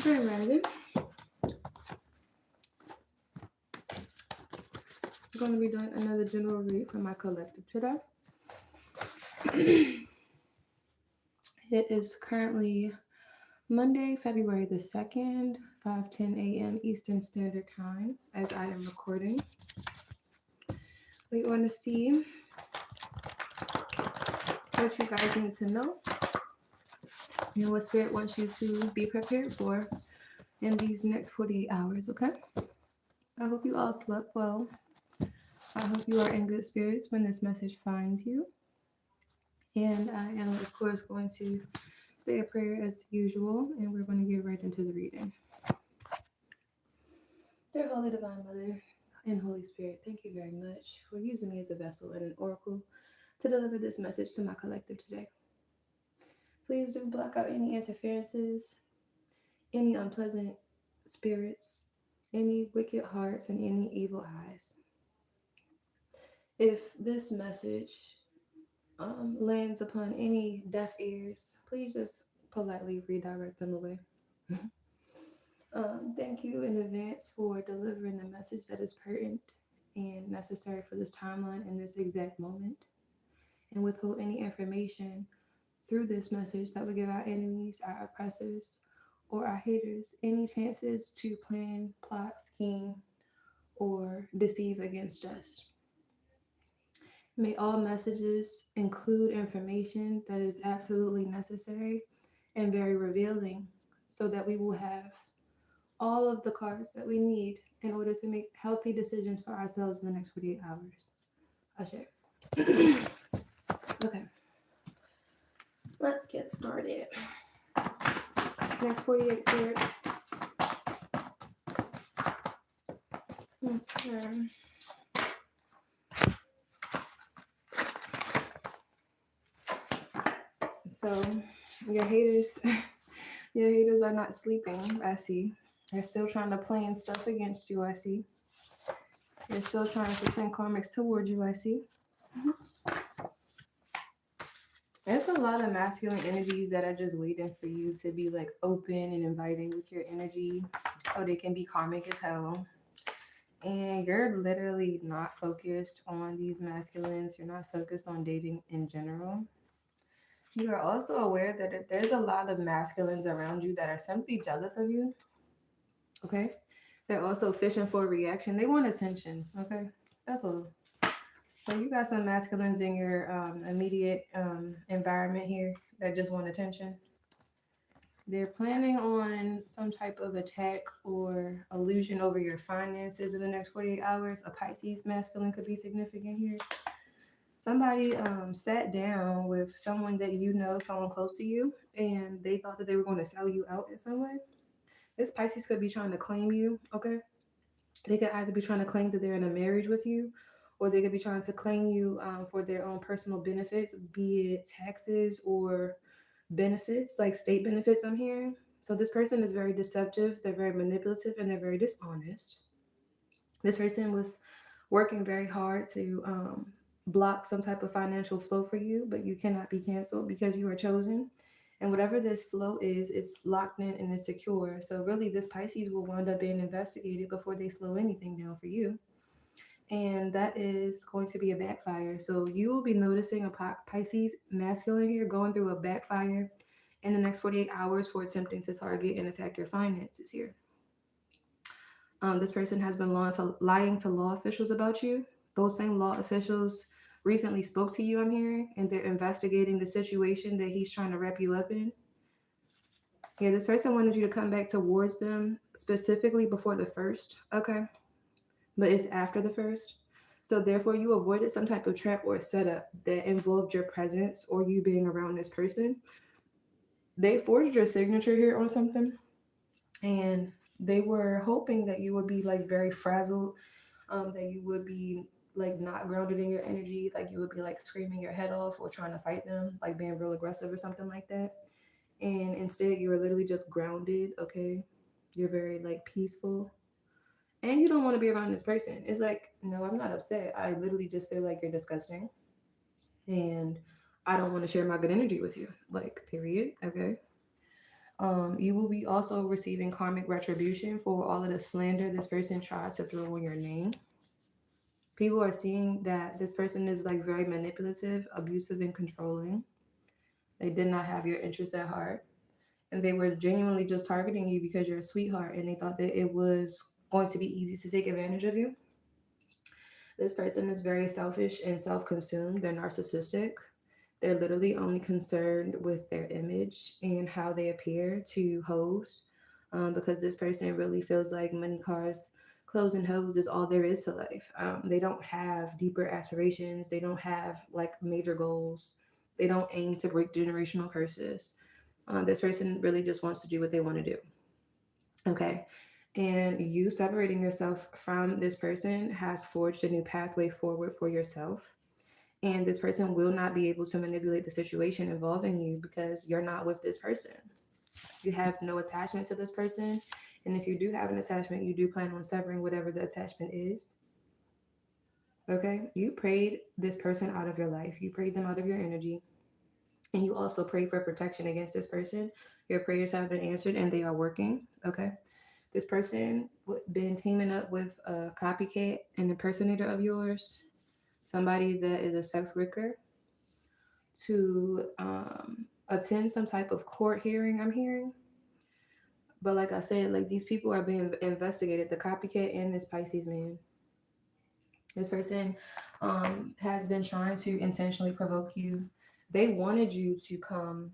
Very rarely. I'm going to be doing another general read for my collective today. It is currently Monday, February the 2nd, 5:10 a.m. Eastern Standard Time as I am recording. We want to see what you guys need to know and what Spirit wants you to be prepared for in these next 48 hours, okay? I hope you all slept well. I hope you are in good spirits when this message finds you. And I am, of course, going to say a prayer as usual, and we're going to get right into the reading. Dear Holy Divine Mother and Holy Spirit, thank you very much for using me as a vessel and an oracle to deliver this message to my collective today. Please do block out any interferences, any unpleasant spirits, any wicked hearts, and any evil eyes. If this message lands upon any deaf ears, please just politely redirect them away. Thank you in advance for delivering the message that is pertinent and necessary for this timeline in this exact moment, and withhold any information through this message that would give our enemies, our oppressors, or our haters any chances to plan, plot, scheme, or deceive against us. May all messages include information that is absolutely necessary and very revealing so that we will have all of the cards that we need in order to make healthy decisions for ourselves in the next 48 hours. Ashe. Okay, let's get started. Next 48 spirit. Okay. So your haters, your haters are not sleeping. I see. They're still trying to plan stuff against you. I see. They're still trying to send karmics towards you. I see. There's a lot of masculine energies that are just waiting for you to be like open and inviting with your energy, so they can be karmic as hell. And you're literally not focused on these masculines. You're not focused on dating in general. You are also aware that there's a lot of masculines around you that are simply jealous of you. Okay? They're also fishing for a reaction. They want attention. Okay? That's all. So you got some masculines in your immediate environment here that just want attention. They're planning on some type of attack or illusion over your finances in the next 48 hours. A Pisces masculine could be significant here. Somebody sat down with someone that you know, someone close to you, and they thought that they were going to sell you out in some way. This Pisces could be trying to claim you, okay? They could either be trying to claim that they're in a marriage with you, or they could be trying to claim you for their own personal benefits, be it taxes or benefits, like state benefits, I'm hearing. So this person is very deceptive, they're very manipulative, and they're very dishonest. This person was working very hard to block some type of financial flow for you, but you cannot be canceled because you are chosen. And whatever this flow is, it's locked in and it's secure. So really, this Pisces will wind up being investigated before they slow anything down for you. And that is going to be a backfire. So you will be noticing a Pisces masculine here going through a backfire in the next 48 hours for attempting to target and attack your finances here. This person has been lying to law officials about you. Those same law officials recently spoke to you, I'm hearing, and they're investigating the situation that he's trying to wrap you up in. Yeah, this person wanted you to come back towards them specifically before the 1st, okay? But it's after the 1st. So therefore, you avoided some type of trap or setup that involved your presence or you being around this person. They forged your signature here on something, and they were hoping that you would be like very frazzled, that you would be like not grounded in your energy, like you would be like screaming your head off or trying to fight them, like being real aggressive or something like that. And instead, you were literally just grounded, okay? You're very like peaceful. And you don't want to be around this person. It's like, no, I'm not upset. I literally just feel like you're disgusting. And I don't want to share my good energy with you. Like, period. Okay. You will be also receiving karmic retribution for all of the slander this person tried to throw on your name. People are seeing that this person is like very manipulative, abusive, and controlling. They did not have your interests at heart. And they were genuinely just targeting you because you're a sweetheart and they thought that it was going to be easy to take advantage of you. This person is very selfish and self consumed. They're narcissistic. They're literally only concerned with their image and how they appear to hoes, because this person really feels like money, cars, clothes, and hoes is all there is to life. They don't have deeper aspirations. They don't have like major goals. They don't aim to break generational curses. This person really just wants to do what they want to do. Okay. And you separating yourself from this person has forged a new pathway forward for yourself. And this person will not be able to manipulate the situation involving you because you're not with this person. You have no attachment to this person. And if you do have an attachment, you do plan on severing whatever the attachment is. Okay. You prayed this person out of your life, you prayed them out of your energy. And you also pray for protection against this person. Your prayers have been answered and they are working. Okay. This person been teaming up with a copycat, an impersonator of yours, somebody that is a sex worker, to attend some type of court hearing, I'm hearing. But like I said, like these people are being investigated, the copycat and this Pisces man. This person has been trying to intentionally provoke you. They wanted you to come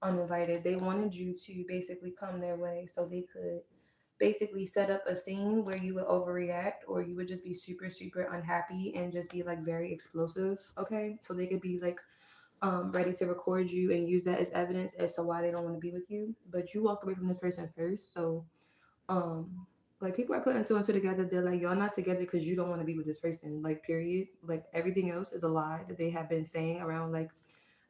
uninvited. They wanted you to basically come their way so they could basically set up a scene where you would overreact or you would just be super, super unhappy and just be like very explosive. Okay. So they could be like ready to record you and use that as evidence as to why they don't want to be with you. But you walked away from this person first. So um like people are putting two and two together. They're like, y'all not together because you don't want to be with this person. Like, period. Like everything else is a lie that they have been saying around like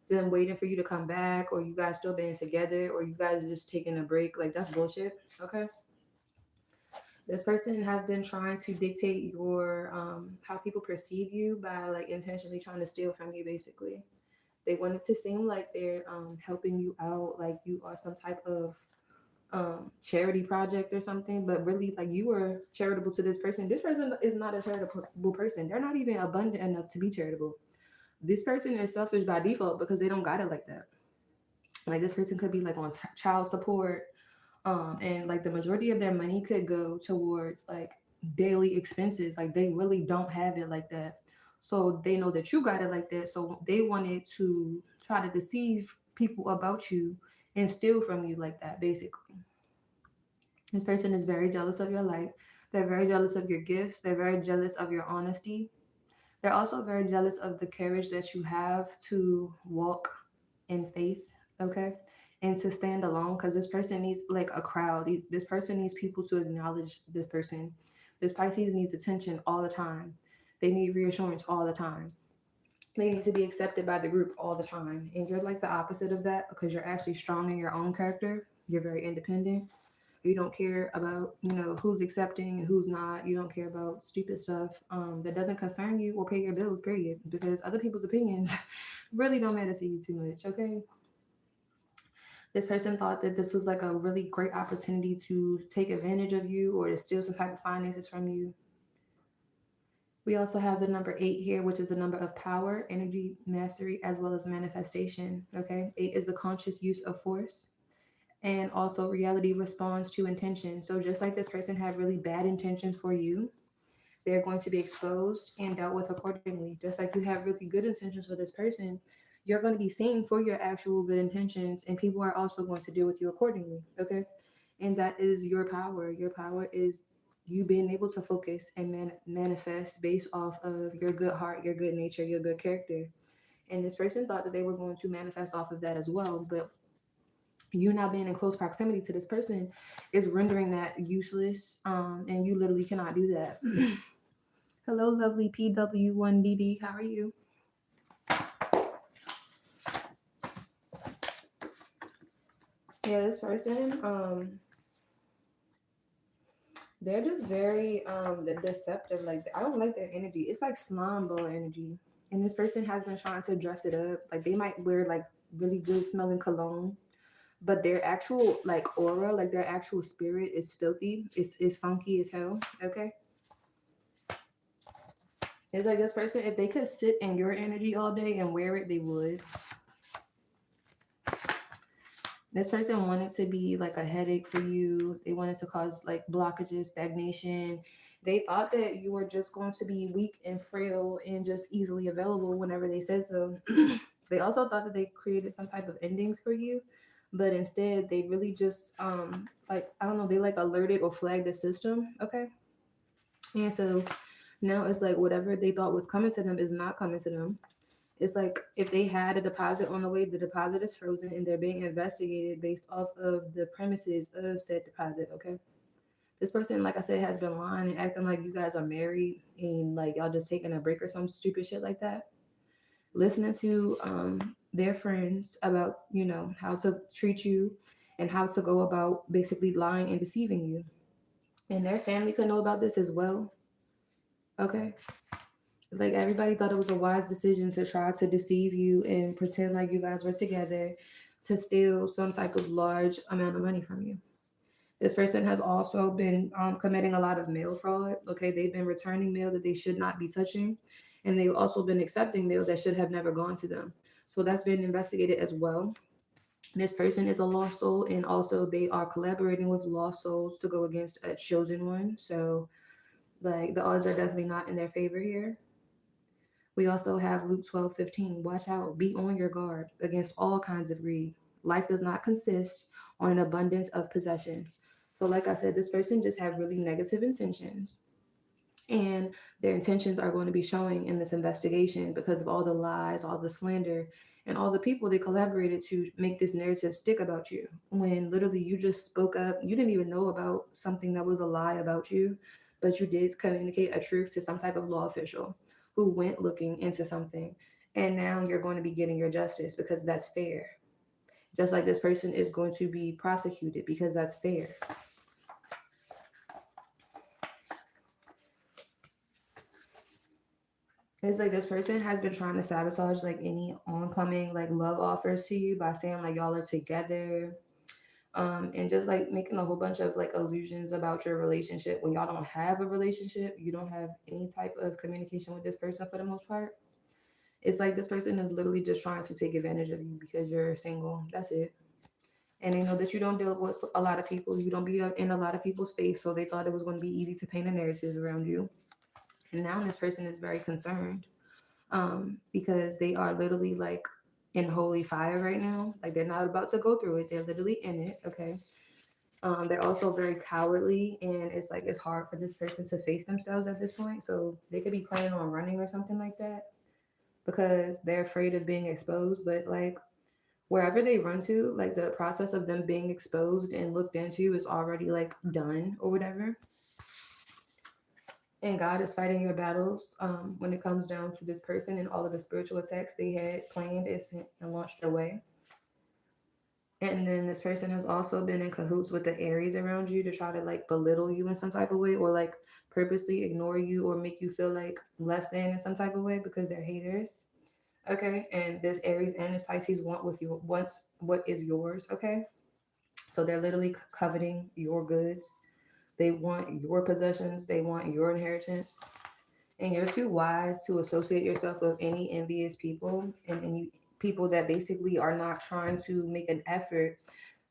them waiting for you to come back or you guys still being together or you guys just taking a break. Like that's bullshit. Okay. This person has been trying to dictate your how people perceive you by like intentionally trying to steal from you basically. They want it to seem like they're helping you out, like you are some type of charity project or something, but really like you were charitable to this person. This person is not a charitable person. They're not even abundant enough to be charitable. This person is selfish by default because they don't got it like that. Like this person could be like on child support, and like the majority of their money could go towards like daily expenses. Like they really don't have it like that. So they know that you got it like that. So they wanted to try to deceive people about you and steal from you like that, basically. This person is very jealous of your light. They're very jealous of your gifts. They're very jealous of your honesty. They're also very jealous of the courage that you have to walk in faith, okay? And to stand alone because this person needs like a crowd. This person needs people to acknowledge this person. This Pisces needs attention all the time. They need reassurance all the time. They need to be accepted by the group all the time. And you're like the opposite of that because you're actually strong in your own character. You're very independent. You don't care about, who's accepting and who's not. You don't care about stupid stuff that doesn't concern you or pay your bills, period. Because other people's opinions really don't matter to you too much, okay? This person thought that this was like a really great opportunity to take advantage of you or to steal some type of finances from you. We also have the number 8 here, which is the number of power, energy, mastery, as well as manifestation. Okay. 8 is the conscious use of force. And also, reality responds to intention. So, just like this person had really bad intentions for you, they're going to be exposed and dealt with accordingly. Just like you have really good intentions for this person, you're going to be seen for your actual good intentions, and people are also going to deal with you accordingly. Okay. And that is your power. Your power is you being able to focus and manifest based off of your good heart, your good nature, your good character. And this person thought that they were going to manifest off of that as well. But you now being in close proximity to this person is rendering that useless. And you literally cannot do that. Hello, lovely PW1DD. How are you? Yeah, this person, they're just very deceptive. Like I don't like their energy. It's like slime ball energy. And this person has been trying to dress it up. Like they might wear like really good smelling cologne, but their actual like aura, like their actual spirit is filthy. It's funky as hell. Okay. It's like this person, if they could sit in your energy all day and wear it, they would. This person wanted to be like a headache for you. They wanted to cause like blockages, stagnation. They thought that you were just going to be weak and frail and just easily available whenever they said so. They also thought that they created some type of endings for you, but instead they really just like I don't know, they like alerted or flagged the system, okay? And so now it's like whatever they thought was coming to them is not coming to them. It's like if they had a deposit on the way, the deposit is frozen and they're being investigated based off of the premises of said deposit. Okay. This person, like I said, has been lying and acting like you guys are married and like y'all just taking a break or some stupid shit like that. Listening to their friends about, you know, how to treat you and how to go about basically lying and deceiving you. And their family could know about this as well. Okay. Like everybody thought it was a wise decision to try to deceive you and pretend like you guys were together to steal some type of large amount of money from you. This person has also been committing a lot of mail fraud. Okay, they've been returning mail that they should not be touching, and they've also been accepting mail that should have never gone to them. So that's been investigated as well. This person is a lost soul, and also they are collaborating with lost souls to go against a chosen one. So, like, the odds are definitely not in their favor here. We also have Luke 12:15. Watch out, be on your guard against all kinds of greed. Life does not consist on an abundance of possessions. So, like I said, this person just have really negative intentions. And their intentions are going to be showing in this investigation because of all the lies, all the slander, and all the people they collaborated to make this narrative stick about you. When literally you just spoke up, you didn't even know about something that was a lie about you, but you did communicate a truth to some type of law official who went looking into something. And now you're going to be getting your justice because that's fair. Just like this person is going to be prosecuted because that's fair. It's like this person has been trying to sabotage like any oncoming like love offers to you by saying like y'all are together, and just like making a whole bunch of like illusions about your relationship when y'all don't have a relationship. You don't have any type of communication with this person for the most part. It's like this person is literally just trying to take advantage of you because you're single. That's it. And they know that you don't deal with a lot of people. You don't be in a lot of people's face, so they thought it was going to be easy to paint a narrative around you. And now this person is very concerned because they are literally like in holy fire right now. Like they're not about to go through it. They're literally in it. Okay. They're also very cowardly, and it's like it's hard for this person to face themselves at this point. So they could be planning on running or something like that because they're afraid of being exposed. But like wherever they run to, like the process of them being exposed and looked into is already like done or whatever. And God is fighting your battles when it comes down to this person and all of the spiritual attacks they had planned and launched their way. And then this person has also been in cahoots with the Aries around you to try to like belittle you in some type of way or like purposely ignore you or make you feel like less than in some type of way because they're haters. Okay. And this Aries and this Pisces want with you wants what is yours. Okay. So they're literally coveting your goods. They want your possessions. They want your inheritance. And you're too wise to associate yourself with any envious people and any people that basically are not trying to make an effort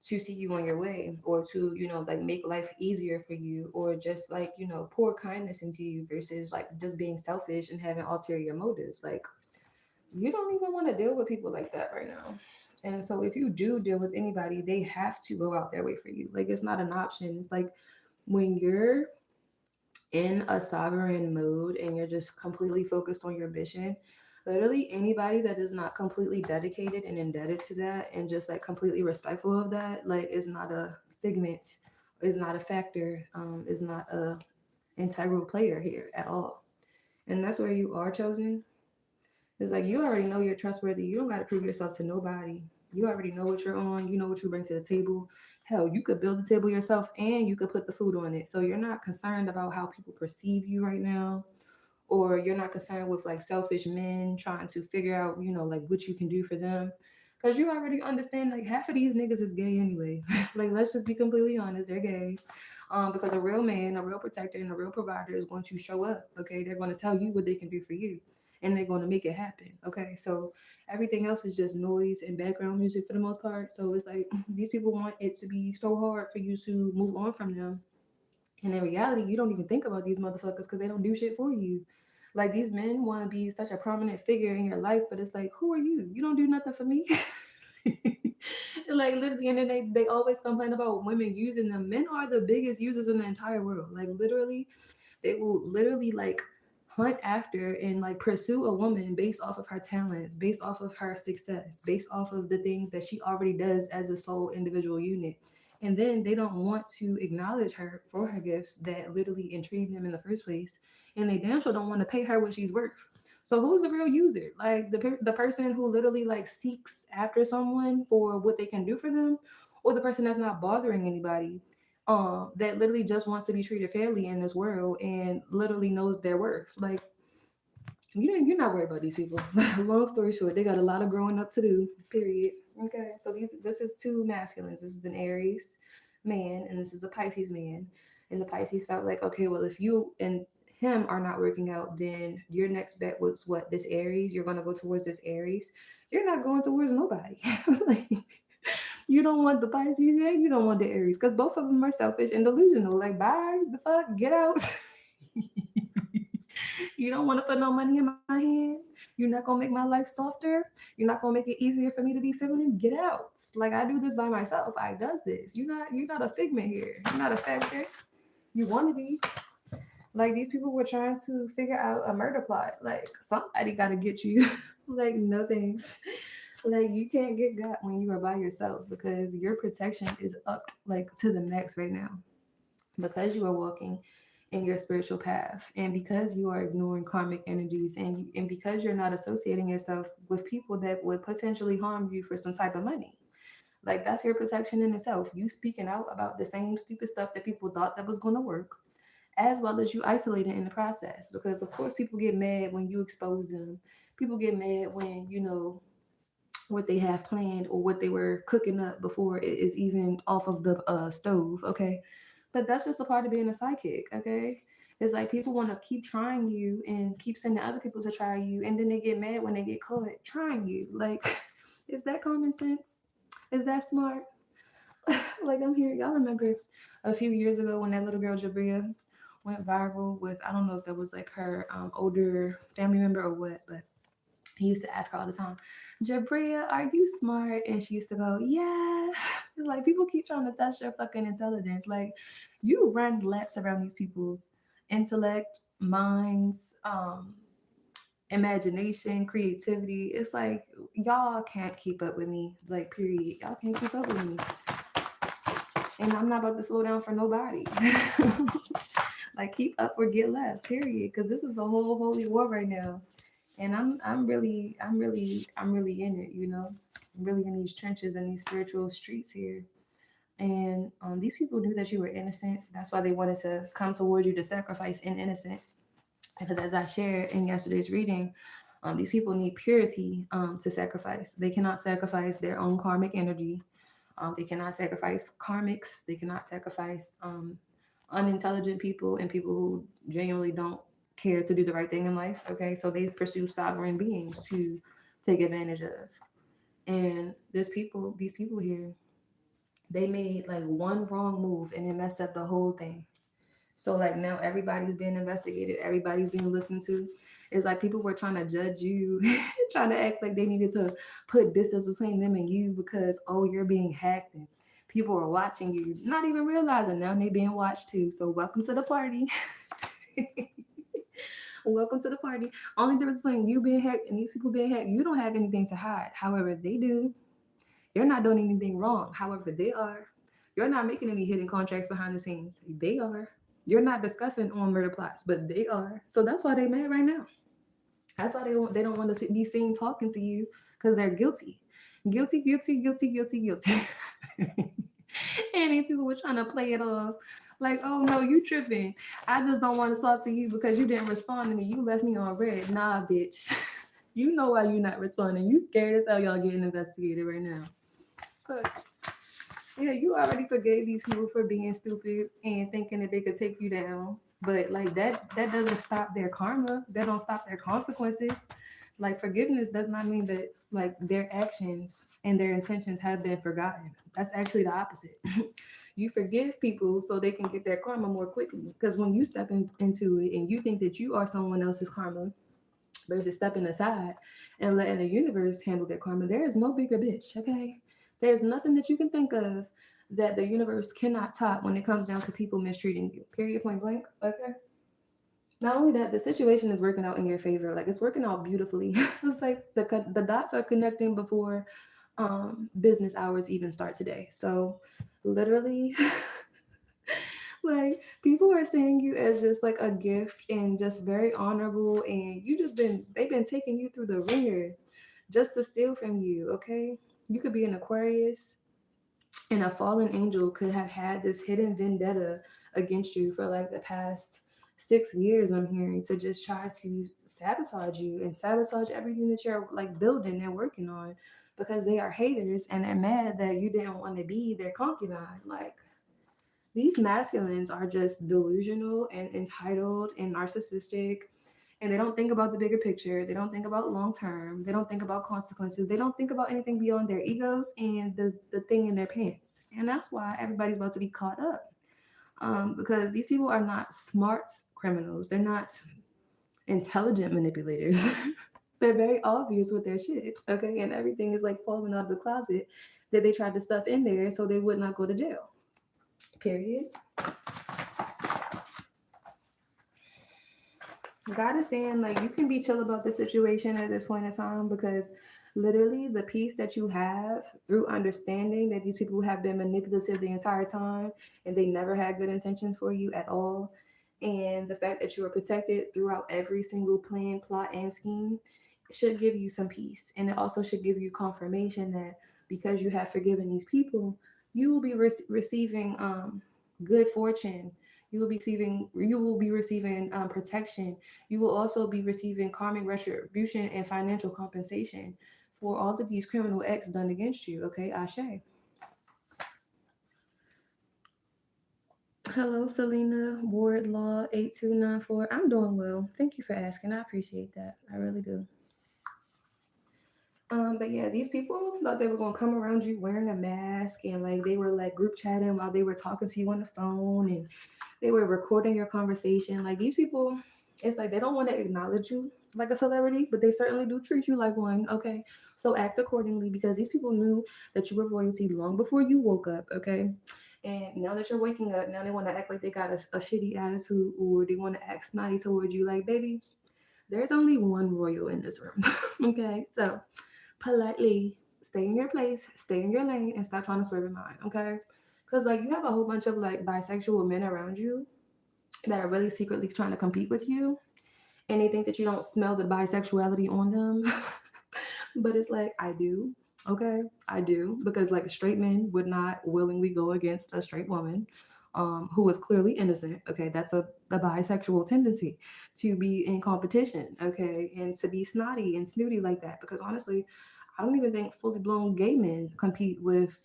to see you on your way or to, you know, like make life easier for you or just like, you know, pour kindness into you versus like just being selfish and having ulterior motives. Like, you don't even want to deal with people like that right now. And so if you do deal with anybody, they have to go out their way for you. Like, it's not an option. It's like when you're in a sovereign mode and you're just completely focused on your mission, literally anybody that is not completely dedicated and indebted to that and just like completely respectful of that, like is not a figment, is not a factor, is not a integral player here at all. And that's where you are chosen. It's like you already know you're trustworthy. You don't got to prove yourself to nobody. You already know what you're on. You know what you bring to the table. Hell, you could build the table yourself and you could put the food on it. So you're not concerned about how people perceive you right now or you're not concerned with like selfish men trying to figure out, like what you can do for them. Cause you already understand like half of these niggas is gay anyway. Like let's just be completely honest, they're gay. Because a real man, a real protector, and a real provider is going to show up. Okay, they're going to tell you what they can do for you, and they're going to make it happen. Okay, so everything else is just noise and background music for the most part. So it's like these people want it to be so hard for you to move on from them, and in reality, you don't even think about these motherfuckers because they don't do shit for you. Like these men want to be such a prominent figure in your life, but it's like, who are you? You don't do nothing for me. Like literally, and then they always complain about women using them. Men are the biggest users in the entire world. Like literally, they will literally like hunt after and like pursue a woman based off of her talents, based off of her success, based off of the things that she already does as a sole individual unit. And then they don't want to acknowledge her for her gifts that literally intrigued them in the first place. And they damn sure don't want to pay her what she's worth. So who's the real user? Like the person who literally like seeks after someone for what they can do for them, or the person that's not bothering anybody, that literally just wants to be treated fairly in this world and literally knows their worth. Like you're not worried about these people. Long story short, they got a lot of growing up to do. Period. Okay, so this is two masculines. This is an Aries man, and this is a Pisces man. And the Pisces felt like, okay, well, if you and him are not working out, then your next bet was what? This Aries. You're gonna go towards this Aries. You're not going towards nobody. Like, you don't want the Pisces, yeah. You don't want the Aries, because both of them are selfish and delusional. Like, bye, the fuck, get out. You don't want to put no money in my hand. You're not gonna make my life softer. You're not gonna make it easier for me to be feminine. Get out. Like I do this by myself. I does this. You're not a figment here. You're not a factor. You want to be. Like these people were trying to figure out a murder plot. Like somebody got to get you. Like no thanks. Like you can't get got when you are by yourself because your protection is up like to the max right now because you are walking in your spiritual path and because you are ignoring karmic energies and because you're not associating yourself with people that would potentially harm you for some type of money. Like that's your protection in itself. You speaking out about the same stupid stuff that people thought that was going to work, as well as you isolating in the process, because of course people get mad when you expose them. People get mad when what they have planned or what they were cooking up before it is even off of the stove. Okay, but that's just a part of being a psychic. Okay, it's like people want to keep trying you and keep sending other people to try you, and then they get mad when they get caught trying you. Like, is that common sense? Is that smart? Like I'm here. Y'all remember a few years ago when that little girl Jabria went viral with, I don't know if that was like her older family member or what, but he used to ask her all the time, Jabria, are you smart? And she used to go, yes. It's like people keep trying to test your fucking intelligence. Like you run laps around these people's intellect, minds, imagination, creativity. It's like y'all can't keep up with me. Like period. Y'all can't keep up with me. And I'm not about to slow down for nobody. Like keep up or get left. Period. Because this is a whole holy war right now. And I'm really in it, I'm really in these trenches and these spiritual streets here. And these people knew that you were innocent. That's why they wanted to come towards you to sacrifice in innocent. Because as I shared in yesterday's reading, these people need purity to sacrifice. They cannot sacrifice their own karmic energy. They cannot sacrifice karmics. They cannot sacrifice unintelligent people and people who genuinely don't care to do the right thing in life. Okay, so they pursue sovereign beings to take advantage of. And these people here, they made like one wrong move and it messed up the whole thing. So like now everybody's being investigated, everybody's being looked into. It's like people were trying to judge you, trying to act like they needed to put distance between them and you because oh you're being hacked and people are watching you, not even realizing now they're being watched too. So welcome to the party. Welcome to the party. Only difference between you being hacked and these people being hacked, you don't have anything to hide. However, they do. You're not doing anything wrong. However, they are. You're not making any hidden contracts behind the scenes. They are. You're not discussing on murder plots, but they are. So that's why they mad right now. That's why they don't want to be seen talking to you because they're guilty. Guilty, guilty, guilty, guilty, guilty. And these people were trying to play it off Like, oh no, you tripping. I just don't want to talk to you because you didn't respond to me. You left me on red. Nah, bitch. You know why you not responding. You scared as hell y'all getting investigated right now. But yeah, you already forgave these people for being stupid and thinking that they could take you down. But like that doesn't stop their karma. That don't stop their consequences. Like forgiveness does not mean that like their actions and their intentions have been forgotten. That's actually the opposite. You forgive people so they can get their karma more quickly. Because when you step into it and you think that you are someone else's karma versus stepping aside and letting the universe handle their karma, there is no bigger bitch, okay? There's nothing that you can think of that the universe cannot top when it comes down to people mistreating you. Period, point blank, okay? Not only that, the situation is working out in your favor. Like it's working out beautifully. It's like the dots are connecting before business hours even start today. So literally like people are seeing you as just like a gift and just very honorable and you just been they've been taking you through the ringer just to steal from you, okay? You could be an Aquarius and a fallen angel could have had this hidden vendetta against you for like the past 6 years, I'm hearing, to just try to sabotage you and sabotage everything that you're like building and working on because they are haters and they're mad that you didn't want to be their concubine. Like these masculines are just delusional and entitled and narcissistic, and they don't think about the bigger picture. They don't think about long term. They don't think about consequences. They don't think about anything beyond their egos and the thing in their pants. And that's why everybody's about to be caught up. Because these people are not smart criminals. They're not intelligent manipulators. They're very obvious with their shit. Okay. And everything is like falling out of the closet that they tried to stuff in there so they would not go to jail. Period. God is saying like you can be chill about the situation at this point in time because literally the peace that you have through understanding that these people have been manipulative the entire time and they never had good intentions for you at all, and the fact that you are protected throughout every single plan, plot, and scheme should give you some peace, and it also should give you confirmation that because you have forgiven these people, you will be receiving good fortune. You will be receiving protection. You will also be receiving karmic retribution and financial compensation for all of these criminal acts done against you. Okay, Ashe. Hello, Selena Wardlaw 8294. I'm doing well. Thank you for asking. I appreciate that. I really do. But yeah, these people thought they were gonna come around you wearing a mask and like they were like group chatting while they were talking to you on the phone and they were recording your conversation. Like these people, it's like they don't want to acknowledge you like a celebrity, but they certainly do treat you like one. Okay, so act accordingly because these people knew that you were royalty long before you woke up. Okay, and now that you're waking up, now they want to act like they got a shitty attitude or they want to act snotty towards you. Like, baby, there's only one royal in this room. Okay, so politely stay in your place, stay in your lane, and stop trying to swerve in mine. Okay, because like you have a whole bunch of like bisexual men around you that are really secretly trying to compete with you, and they think that you don't smell the bisexuality on them. But it's like I do. Okay, I do because like straight men would not willingly go against a straight woman who is clearly innocent. Okay, that's a bisexual tendency to be in competition. Okay, and to be snotty and snooty like that. Because honestly, I don't even think fully blown gay men compete with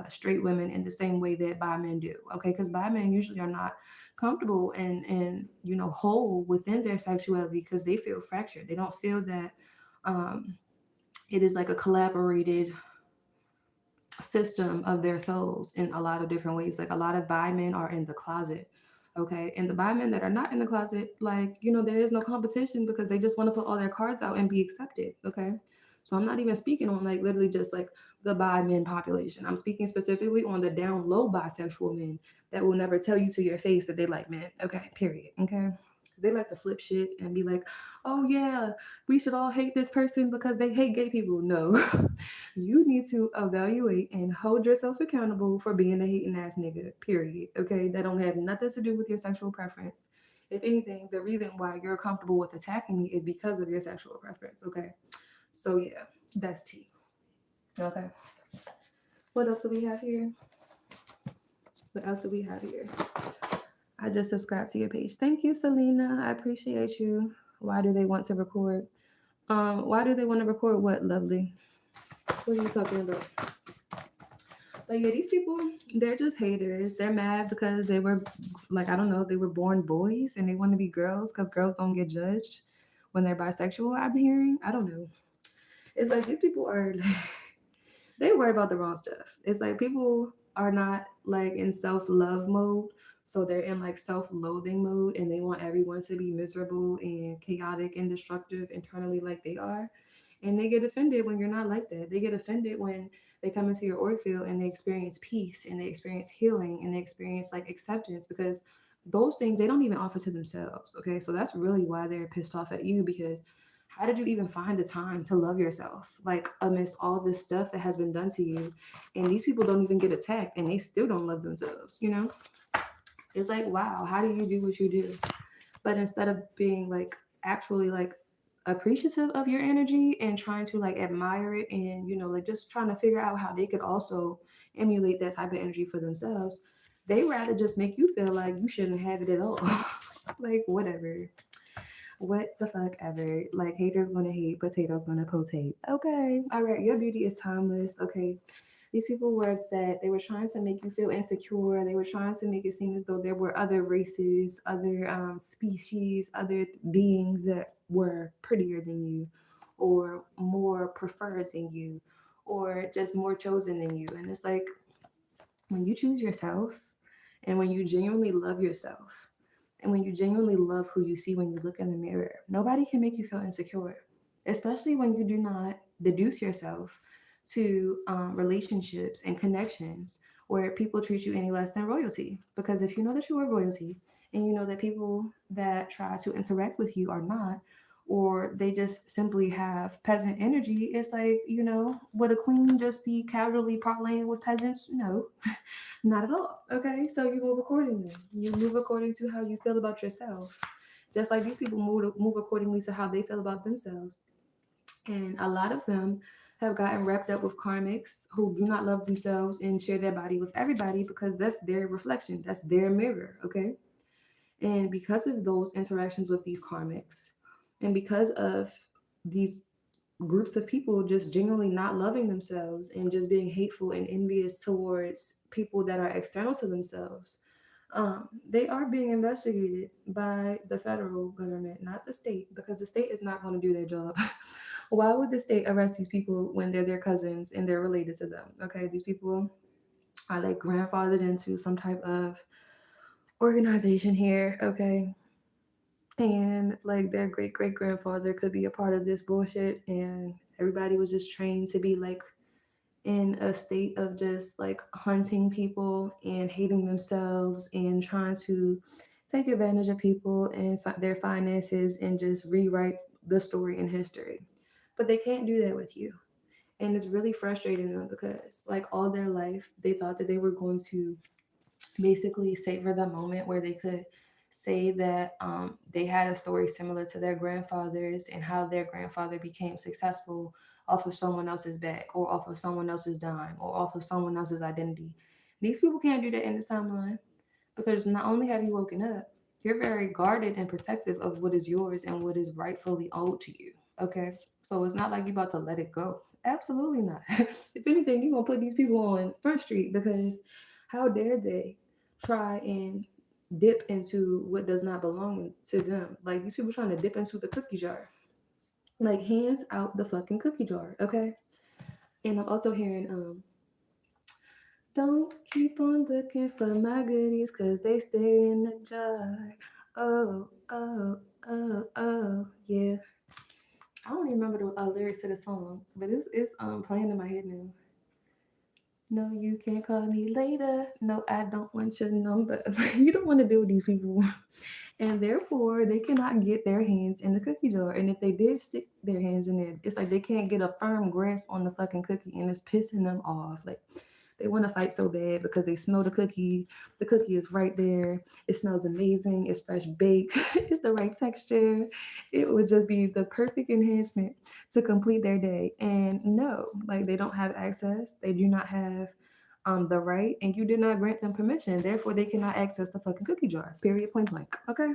straight women in the same way that bi men do. Okay, because bi men usually are not comfortable and whole within their sexuality because they feel fractured. They don't feel that um, it is like a collaborated system of their souls in a lot of different ways. Like a lot of bi men are in the closet. Okay. And the bi men that are not in the closet, like, there is no competition because they just want to put all their cards out and be accepted. Okay. So I'm not even speaking on like literally just like the bi men population. I'm speaking specifically on the down low bisexual men that will never tell you to your face that they like men. Okay. Period. Okay. They like to flip shit and be like, oh yeah, we should all hate this person because they hate gay people. No, you need to evaluate and hold yourself accountable for being a hating ass nigga, period. Okay, that don't have nothing to do with your sexual preference. If anything, the reason why you're comfortable with attacking me is because of your sexual preference. Okay, so yeah, that's T. Okay, what else do we have here? What else do we have here? I just subscribed to your page. Thank you, Selena. I appreciate you. Why do they want to record? Why do they want to record what, lovely? What are you talking about? But yeah, these people, they're just haters. They're mad because they were, like, I don't know, they were born boys and they want to be girls because girls don't get judged when they're bisexual. I'm hearing. I don't know. It's like these people are, they worry about the wrong stuff. It's like people are not like in self love mode. So they're in like self loathing mode and they want everyone to be miserable and chaotic and destructive internally like they are. And they get offended when you're not like that. They get offended when they come into your org field and they experience peace and they experience healing and they experience like acceptance because those things they don't even offer to themselves. Okay. So that's really why they're pissed off at you because how did you even find the time to love yourself? Like amidst all this stuff that has been done to you. And these people don't even get attacked and they still don't love themselves, you know? It's like, wow, how do you do what you do? But instead of being like actually like appreciative of your energy and trying to like admire it and like just trying to figure out how they could also emulate that type of energy for themselves, they rather just make you feel like you shouldn't have it at all. Like whatever. What the fuck ever. Like haters gonna hate, potatoes gonna potate. Okay. All right, your beauty is timeless. Okay. These people were upset. They were trying to make you feel insecure. They were trying to make it seem as though there were other races, other species, other beings that were prettier than you, or more preferred than you, or just more chosen than you. And it's like when you choose yourself and when you genuinely love yourself and when you genuinely love who you see when you look in the mirror, nobody can make you feel insecure, especially when you do not deduce yourself to relationships and connections where people treat you any less than royalty. Because if you know that you are royalty and you know that people that try to interact with you are not, or they just simply have peasant energy, it's like, would a queen just be casually parlaying with peasants? No, not at all. Okay, so you move accordingly. You move according to how you feel about yourself. Just like these people move accordingly to how they feel about themselves. And a lot of them have gotten wrapped up with karmics who do not love themselves and share their body with everybody because that's their reflection, that's their mirror. Okay, and because of those interactions with these karmics, and because of these groups of people just genuinely not loving themselves and just being hateful and envious towards people that are external to themselves, they are being investigated by the federal government, not the state, because the state is not going to do their job. Why would the state arrest these people when they're their cousins and they're related to them? Okay, these people are like grandfathered into some type of organization here, okay? And like their great great grandfather could be a part of this bullshit, and everybody was just trained to be like in a state of just like hunting people and hating themselves and trying to take advantage of people and their finances and just rewrite the story in history. But they can't do that with you. And it's really frustrating them because like all their life they thought that they were going to basically savor the moment where they could say that they had a story similar to their grandfather's and how their grandfather became successful off of someone else's back or off of someone else's dime or off of someone else's identity. These people can't do that in the timeline because not only have you woken up, you're very guarded and protective of what is yours and what is rightfully owed to you. Okay, so it's not like you're about to let it go. Absolutely not. If anything, you're gonna put these people on Front Street because how dare they try and dip into what does not belong to them? Like these people trying to dip into the cookie jar. Like hands out the fucking cookie jar, okay? And I'm also hearing don't keep on looking for my goodies cause they stay in the jar. Oh, oh, oh, yeah. I don't even remember the lyrics to the song, but it's playing in my head now. No, you can't call me later. No, I don't want your number. You don't want to deal with these people. And therefore, they cannot get their hands in the cookie jar. And if they did stick their hands in there, it's like they can't get a firm grasp on the fucking cookie and it's pissing them off. Like they want to fight so bad because they smell the cookie. The cookie is right there. It smells amazing. It's fresh baked. It's the right texture. It would just be the perfect enhancement to complete their day. And no, like they don't have access. They do not have the right, and you did not grant them permission. Therefore, they cannot access the fucking cookie jar. Period. Point blank. Okay.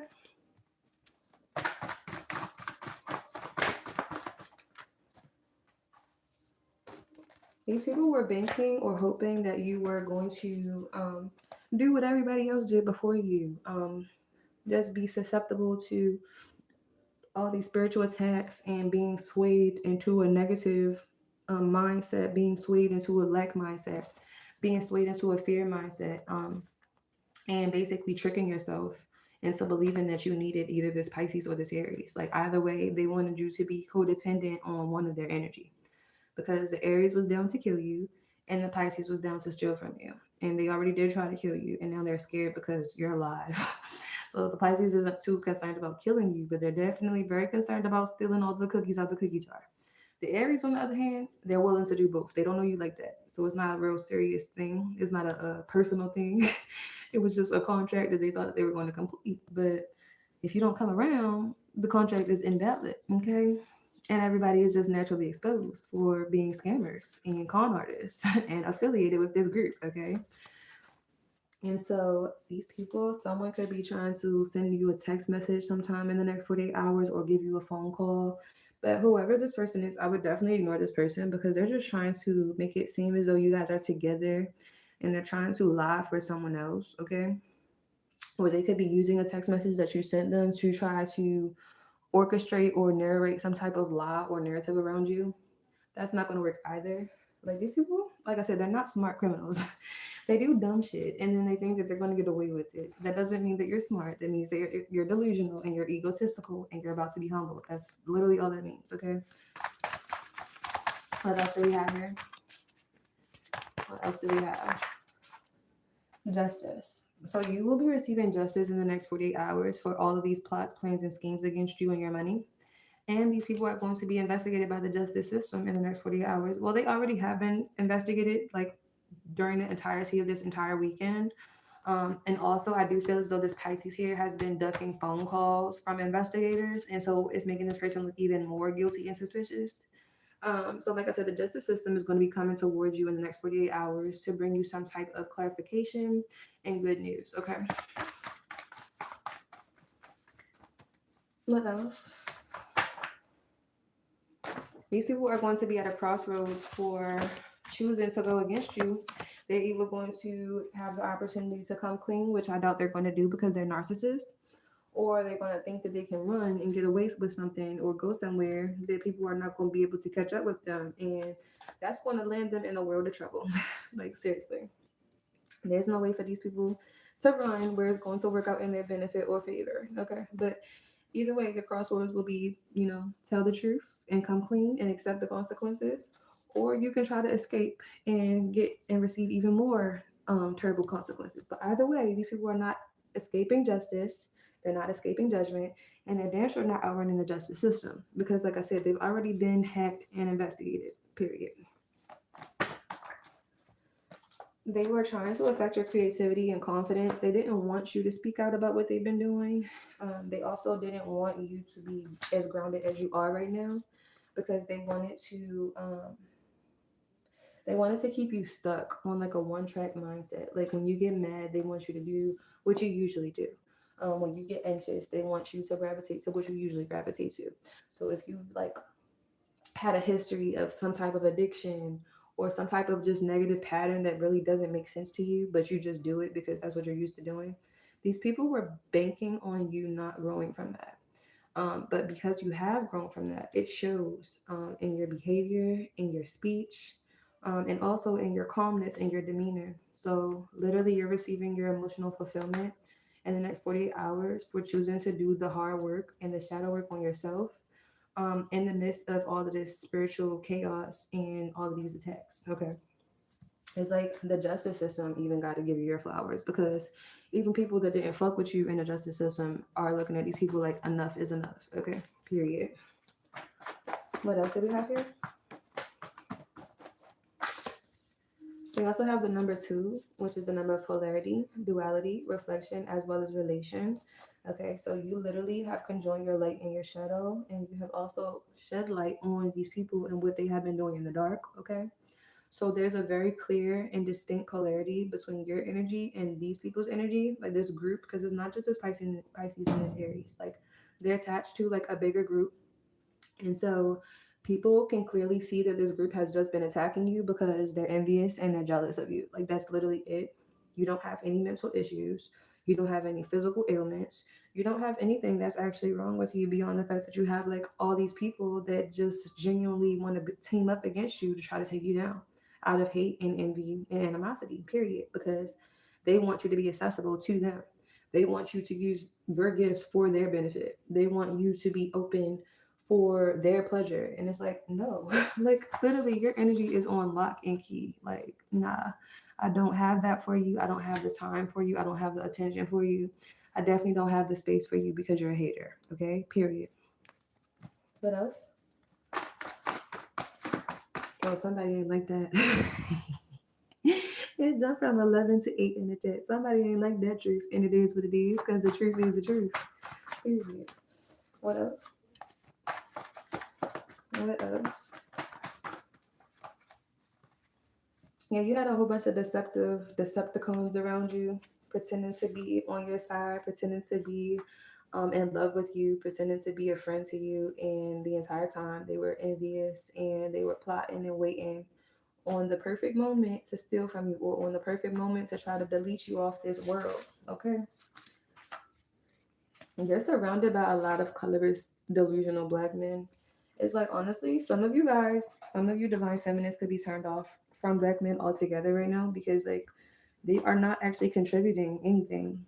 These people were banking or hoping that you were going to do what everybody else did before you. Just be susceptible to all these spiritual attacks and being swayed into a negative mindset, being swayed into a lack mindset, being swayed into a fear mindset, and basically tricking yourself into believing that you needed either this Pisces or this Aries. Like either way, they wanted you to be codependent on one of their energy because the Aries was down to kill you and the Pisces was down to steal from you. And they already did try to kill you, and now they're scared because you're alive. So the Pisces isn't too concerned about killing you, but they're definitely very concerned about stealing all the cookies out the cookie jar. The Aries, on the other hand, they're willing to do both. They don't know you like that. So it's not a real serious thing. It's not a personal thing. It was just a contract that they thought they were going to complete. But if you don't come around, the contract is invalid. Okay. And everybody is just naturally exposed for being scammers and con artists and affiliated with this group. Okay. And so these people, someone could be trying to send you a text message sometime in the next 48 hours or give you a phone call. But whoever this person is, I would definitely ignore this person because they're just trying to make it seem as though you guys are together and they're trying to lie for someone else, okay? Or they could be using a text message that you sent them to try to orchestrate or narrate some type of lie or narrative around you. That's not going to work either. Like these people, like I said, they're not smart criminals. They do dumb shit and then they think that they're going to get away with it. That doesn't mean that you're smart. That means that you're delusional and you're egotistical and you're about to be humble. That's literally all that means, okay? What else do we have here? What else do we have? Justice. So you will be receiving justice in the next 48 hours for all of these plots, plans, and schemes against you and your money. And these people are going to be investigated by the justice system in the next 48 hours. Well, they already have been investigated, like during the entirety of this entire weekend. And also, I do feel as though this Pisces here has been ducking phone calls from investigators. And so it's making this person look even more guilty and suspicious. So, like I said, the justice system is going to be coming towards you in the next 48 hours to bring you some type of clarification and good news. Okay. What else? These people are going to be at a crossroads for choosing to go against you. They're either going to have the opportunity to come clean, which I doubt they're going to do because they're narcissists, or they're going to think that they can run and get away with something or go somewhere that people are not going to be able to catch up with them. And that's going to land them in a world of trouble. Like, seriously. There's no way for these people to run where it's going to work out in their benefit or favor. Okay. But either way, the crossroads will be, tell the truth and come clean and accept the consequences, or you can try to escape and get and receive even more terrible consequences. But either way, these people are not escaping justice, they're not escaping judgment, and they're damn sure not outrunning the justice system because, like I said, they've already been hacked and investigated. Period. They were trying to affect your creativity and confidence. They didn't want you to speak out about what they've been doing. They also didn't want you to be as grounded as you are right now because they wanted to keep you stuck on like a one track mindset. Like when you get mad, they want you to do what you usually do. When you get anxious, they want you to gravitate to what you usually gravitate to. So if you've like had a history of some type of addiction or some type of just negative pattern that really doesn't make sense to you, but you just do it because that's what you're used to doing. These people were banking on you not growing from that. But because you have grown from that, it shows in your behavior, in your speech, and also in your calmness and your demeanor. So, literally, you're receiving your emotional fulfillment in the next 48 hours for choosing to do the hard work and the shadow work on yourself in the midst of all of this spiritual chaos and all of these attacks. Okay. It's like the justice system even got to give you your flowers because even people that didn't fuck with you in the justice system are looking at these people like enough is enough. Okay. Period. What else do we have here? We also have the number 2, which is the number of polarity, duality, reflection, as well as relation. Okay, so you literally have conjoined your light and your shadow, and you have also shed light on these people and what they have been doing in the dark. Okay, So there's a very clear and distinct polarity between your energy and these people's energy, like this group, because it's not just this Pisces and this Aries. Like they're attached to like a bigger group, and so people can clearly see that this group has just been attacking you because they're envious and they're jealous of you. Like that's literally it. You don't have any mental issues. You don't have any physical ailments. You don't have anything that's actually wrong with you beyond the fact that you have like all these people that just genuinely want to team up against you to try to take you down out of hate and envy and animosity, period, because they want you to be accessible to them. They want you to use your gifts for their benefit. They want you to be open for their pleasure. And it's like, no, like literally your energy is on lock and key. Like, nah, I don't have that for you. I don't have the time for you. I don't have the attention for you. I definitely don't have the space for you because you're a hater. Okay, period. What else? Oh, somebody ain't like that. It jumped from 11 to 8 in the chat. Somebody ain't like that truth, and it is what it is because the truth is the truth. Period. What else? What else? Yeah, you had a whole bunch of Decepticons around you, pretending to be on your side, pretending to be in love with you, pretending to be a friend to you, and the entire time they were envious and they were plotting and waiting on the perfect moment to steal from you or on the perfect moment to try to delete you off this world. Okay. And you're surrounded by a lot of colorist, delusional black men. It's like, honestly, some of you guys, some of you divine feminists could be turned off from black men altogether right now because, like, they are not actually contributing anything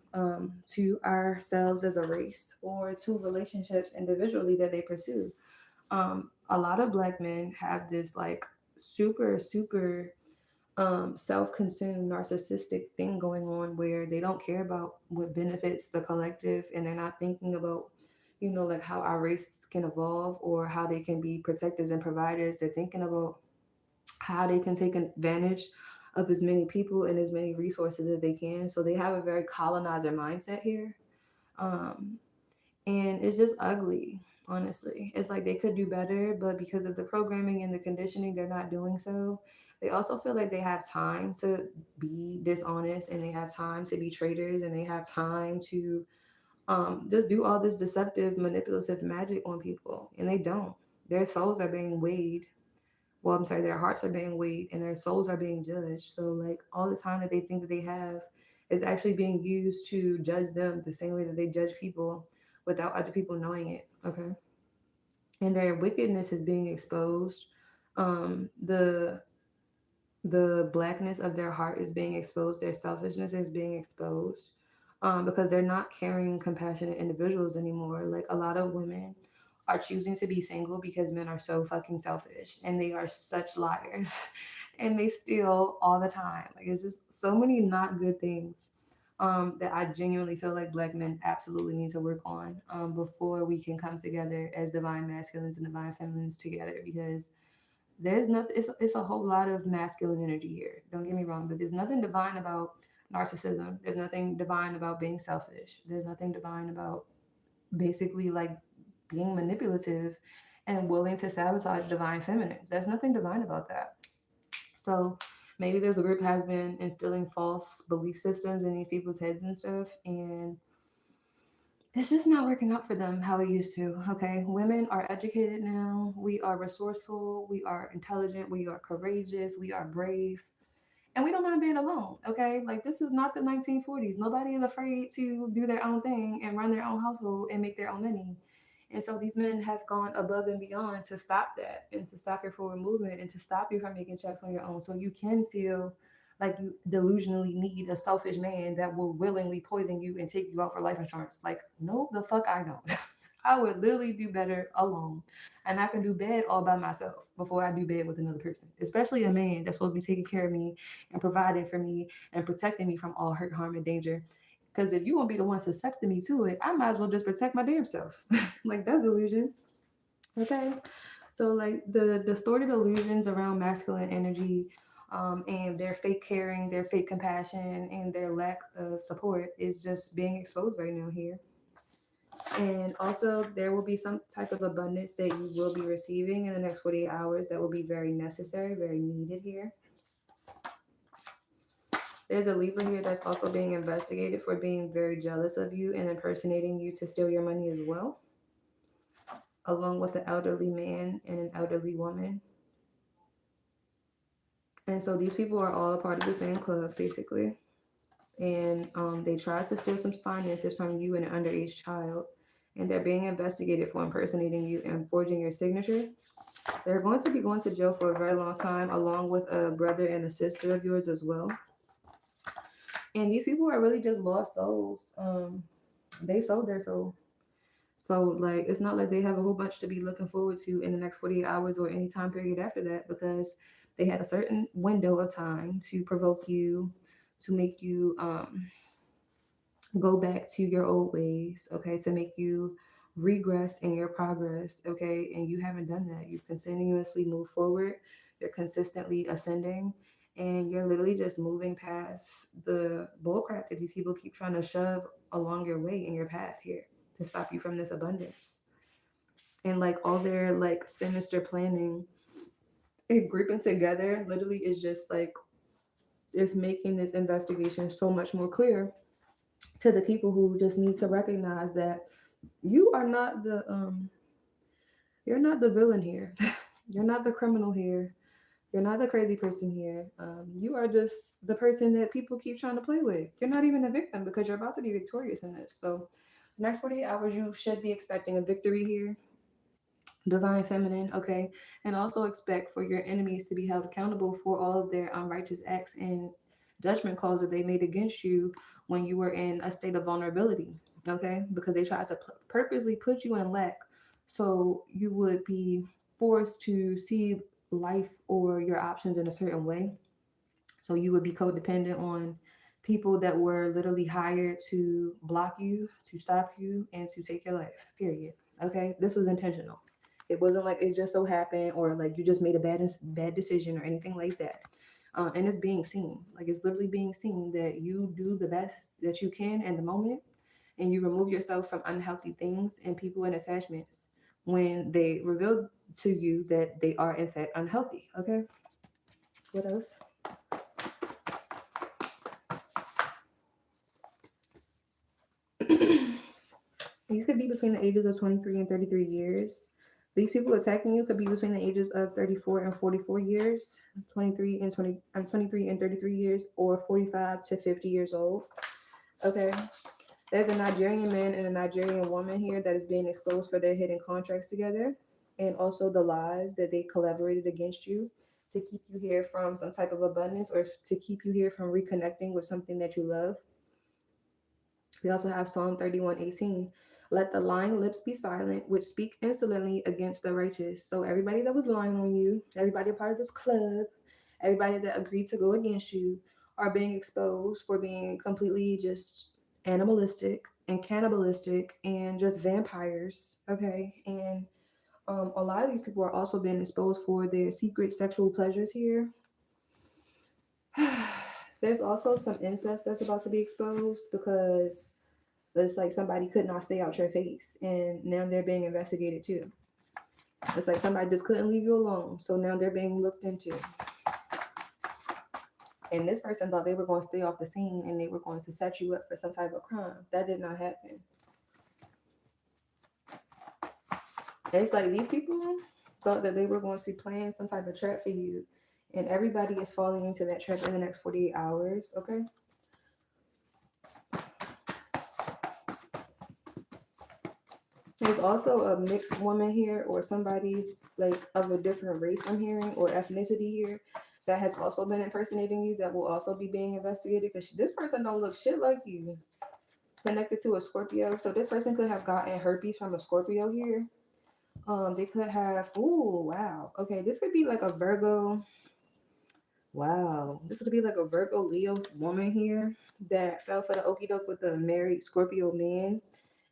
to ourselves as a race or to relationships individually that they pursue. A lot of black men have this, like, super self-consumed narcissistic thing going on where they don't care about what benefits the collective and they're not thinking about like how our race can evolve or how they can be protectors and providers. They're thinking about how they can take advantage of as many people and as many resources as they can. So they have a very colonizer mindset here. um, and it's just ugly. Honestly, it's like they could do better, but because of the programming and the conditioning, they're not doing so. They also feel like they have time to be dishonest and they have time to be traitors and they have time to just do all this deceptive manipulative magic on people, and they don't. Their souls are being weighed. Well, I'm sorry, their hearts are being weighed and their souls are being judged. So like all the time that they think that they have is actually being used to judge them the same way that they judge people without other people knowing it. Okay. And their wickedness is being exposed. The blackness of their heart is being exposed. Their selfishness is being exposed. Because they're not carrying compassionate individuals anymore. Like a lot of women are choosing to be single because men are so fucking selfish and they are such liars and they steal all the time. Like it's just so many not good things that I genuinely feel like black men absolutely need to work on before we can come together as divine masculines and divine feminines together, because there's nothing, it's a whole lot of masculine energy here, don't get me wrong, but there's nothing divine about narcissism. There's nothing divine about being selfish. There's nothing divine about basically like being manipulative and willing to sabotage divine feminines. There's nothing divine about that. So maybe this group has been instilling false belief systems in these people's heads and stuff, and it's just not working out for them how it used to. Okay, women are educated now. We are resourceful. We are intelligent. We are courageous. We are brave, and we don't mind being alone. Okay, like this is not the 1940s. Nobody is afraid to do their own thing and run their own household and make their own money. And so these men have gone above and beyond to stop that and to stop your forward movement and to stop you from making checks on your own. So you can feel like you delusionally need a selfish man that will willingly poison you and take you out for life insurance. Like, no, the fuck I don't. I would literally do better alone. And I can do bad all by myself before I do bad with another person, especially a man that's supposed to be taking care of me and providing for me and protecting me from all hurt, harm, and danger. Because if you won't be the one suscepting me to it, I might as well just protect my damn self. Like, that's illusion. Okay. So, like, the distorted illusions around masculine energy and their fake caring, their fake compassion, and their lack of support is just being exposed right now here. And also, there will be some type of abundance that you will be receiving in the next 48 hours that will be very necessary, very needed here. There's a Libra here that's also being investigated for being very jealous of you and impersonating you to steal your money as well, along with an elderly man and an elderly woman. And so these people are all a part of the same club, basically. And they tried to steal some finances from you and an underage child. And they're being investigated for impersonating you and forging your signature. They're going to be going to jail for a very long time, along with a brother and a sister of yours as well. And these people are really just lost souls. They sold their soul. So like it's not like they have a whole bunch to be looking forward to in the next 48 hours or any time period after that, because they had a certain window of time to provoke you, to make you go back to your old ways, okay, to make you regress in your progress, okay, and you haven't done that. You've continuously moved forward, you're consistently ascending, and you're literally just moving past the bullcrap that these people keep trying to shove along your way in your path here to stop you from this abundance. And like all their like sinister planning and grouping together literally is just like is making this investigation so much more clear to the people who just need to recognize that you are not the you're not the villain here. You're not the criminal here. You're not the crazy person here. You are just the person that people keep trying to play with. You're not even a victim because you're about to be victorious in this. So the next 48 hours you should be expecting a victory here, divine feminine, okay, and also expect for your enemies to be held accountable for all of their unrighteous acts and judgment calls that they made against you when you were in a state of vulnerability, okay, because they tried to purposely put you in lack so you would be forced to see life or your options in a certain way, so you would be codependent on people that were literally hired to block you, to stop you, and to take your life. Period. Okay, this was intentional. It wasn't like it just so happened or like you just made a bad decision or anything like that. And it's being seen. Like it's literally being seen that you do the best that you can in the moment, and you remove yourself from unhealthy things and people and attachments when they reveal to you that they are in fact unhealthy. Okay. What else? You could be between the ages of 23 and 33 years. These people attacking you could be between the ages of 34 and 44 years, 23 and 20, I'm 23 and 33 years, or 45 to 50 years old. Okay. There's a Nigerian man and a Nigerian woman here that is being exposed for their hidden contracts together, and also the lies that they collaborated against you to keep you here from some type of abundance or to keep you here from reconnecting with something that you love. We also have Psalm 31:18. Let the lying lips be silent, which speak insolently against the righteous. So everybody that was lying on you, everybody a part of this club, everybody that agreed to go against you are being exposed for being completely just animalistic and cannibalistic and just vampires. Okay. And a lot of these people are also being exposed for their secret sexual pleasures here. There's also some incest that's about to be exposed because it's like somebody could not stay out your face, and now they're being investigated too. It's like somebody just couldn't leave you alone, so now they're being looked into. And this person thought they were going to stay off the scene and they were going to set you up for some type of crime. That did not happen. And it's like these people thought that they were going to plan some type of trap for you, and everybody is falling into that trap in the next 48 hours, okay? There's also a mixed woman here or somebody like of a different race I'm hearing or ethnicity here that has also been impersonating you that will also be being investigated because this person don't look shit like you. Connected to a Scorpio. So this person could have gotten herpes from a Scorpio here. They could have, ooh, wow. Okay, this could be like a Virgo. Wow. This could be like a Virgo Leo woman here that fell for the okie doke with the married Scorpio man,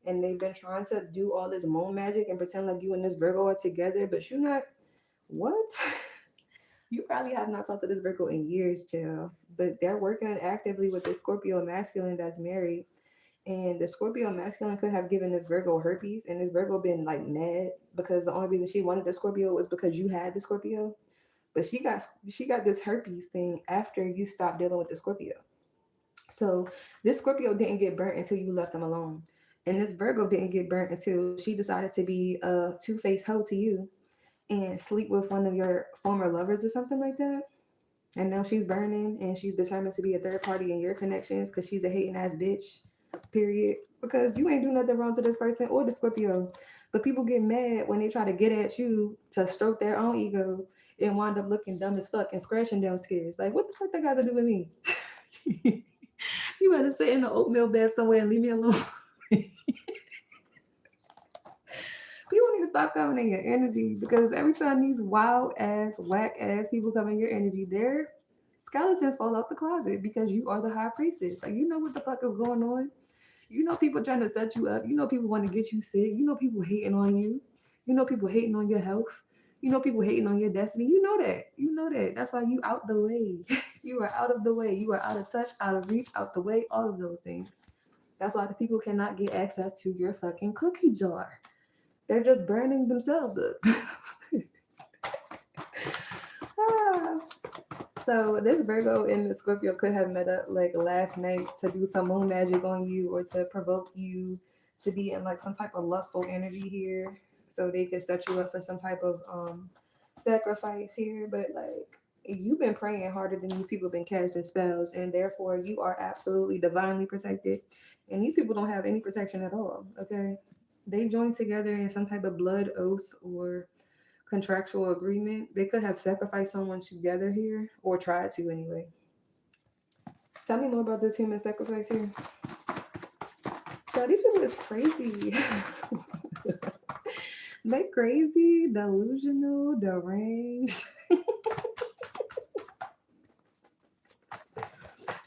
and they've been trying to do all this moon magic and pretend like you and this Virgo are together, but you're not. What? You probably have not talked to this Virgo in years, chill. But they're working actively with this Scorpio masculine that's married. And the Scorpio masculine could have given this Virgo herpes, and this Virgo been like mad because the only reason she wanted the Scorpio was because you had the Scorpio. But she got this herpes thing after you stopped dealing with the Scorpio. So this Scorpio didn't get burnt until you left them alone. And this Virgo didn't get burnt until she decided to be a two-faced hoe to you and sleep with one of your former lovers or something like that. And now she's burning and she's determined to be a third party in your connections because she's a hating ass bitch. Period. Because you ain't do nothing wrong to this person or the Scorpio. But people get mad when they try to get at you to stroke their own ego and wind up looking dumb as fuck and scratching those kids. Like, what the fuck that got to do with me? You better sit in the oatmeal bath somewhere and leave me alone. People need to stop coming in your energy because every time these wild ass, whack ass people come in your energy, their skeletons fall out the closet because you are the high priestess. Like, you know what the fuck is going on? You know people trying to set you up. You know people want to get you sick. You know people hating on you. You know people hating on your health. You know people hating on your destiny. You know that. You know that. That's why you out the way. You are out of the way. You are out of touch, out of reach, out the way, all of those things. That's why the people cannot get access to your fucking cookie jar. They're just burning themselves up. Ah. So this Virgo and the Scorpio could have met up like last night to do some moon magic on you or to provoke you to be in like some type of lustful energy here, so they could set you up for some type of sacrifice here. But like you've been praying harder than these people been casting spells, and therefore you are absolutely divinely protected. And these people don't have any protection at all. Okay, they joined together in some type of blood oath or contractual agreement. They could have sacrificed someone together here or tried to anyway. Tell me more about this human sacrifice here. So these people is crazy. They crazy, delusional, deranged.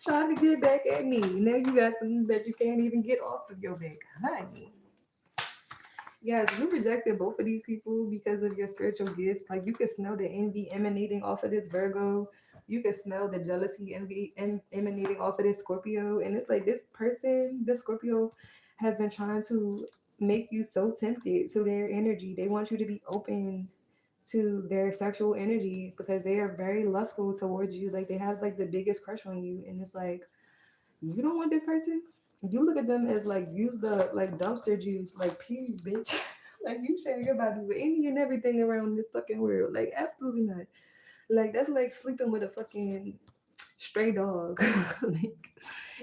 Trying to get back at me. Now you got something that you can't even get off of your back, honey. Yes, you rejected both of these people because of your spiritual gifts. Like you could smell the envy emanating off of this Virgo. You could smell the jealousy emanating off of this Scorpio. And it's like this person, this Scorpio, has been trying to make you so tempted to their energy. They want you to be open to their sexual energy because they are very lustful towards you. Like they have like the biggest crush on you. And it's like, you don't want this person. You look at them as like use the like dumpster juice, like pee, bitch. Like you share your body with any and everything around this fucking world. Like absolutely not. Like that's like sleeping with a fucking stray dog. Like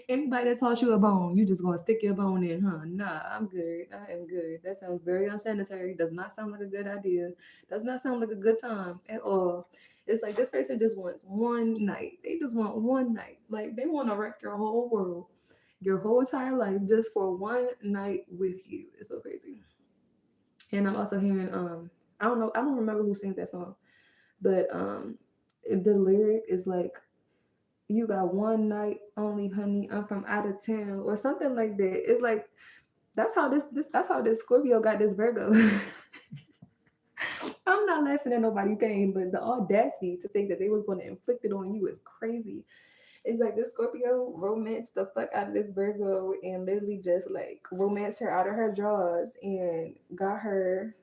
anybody that toss you a bone, you just gonna stick your bone in, huh? Nah, I'm good. I am good. That sounds very unsanitary. Does not sound like a good idea. Does not sound like a good time at all. It's like this person just wants one night. They just want one night. Like they want to wreck your whole world, your whole entire life, just for one night with you. It's so crazy. And I'm also hearing I don't know, I don't remember who sings that song, but the lyric is like you got one night only, honey. I'm from out of town, or something like that. It's like that's how this Scorpio got this Virgo. I'm not laughing at nobody pain, but the audacity to think that they was going to inflict it on you is crazy. It's like this Scorpio romanced the fuck out of this Virgo and literally just like romanced her out of her drawers and got her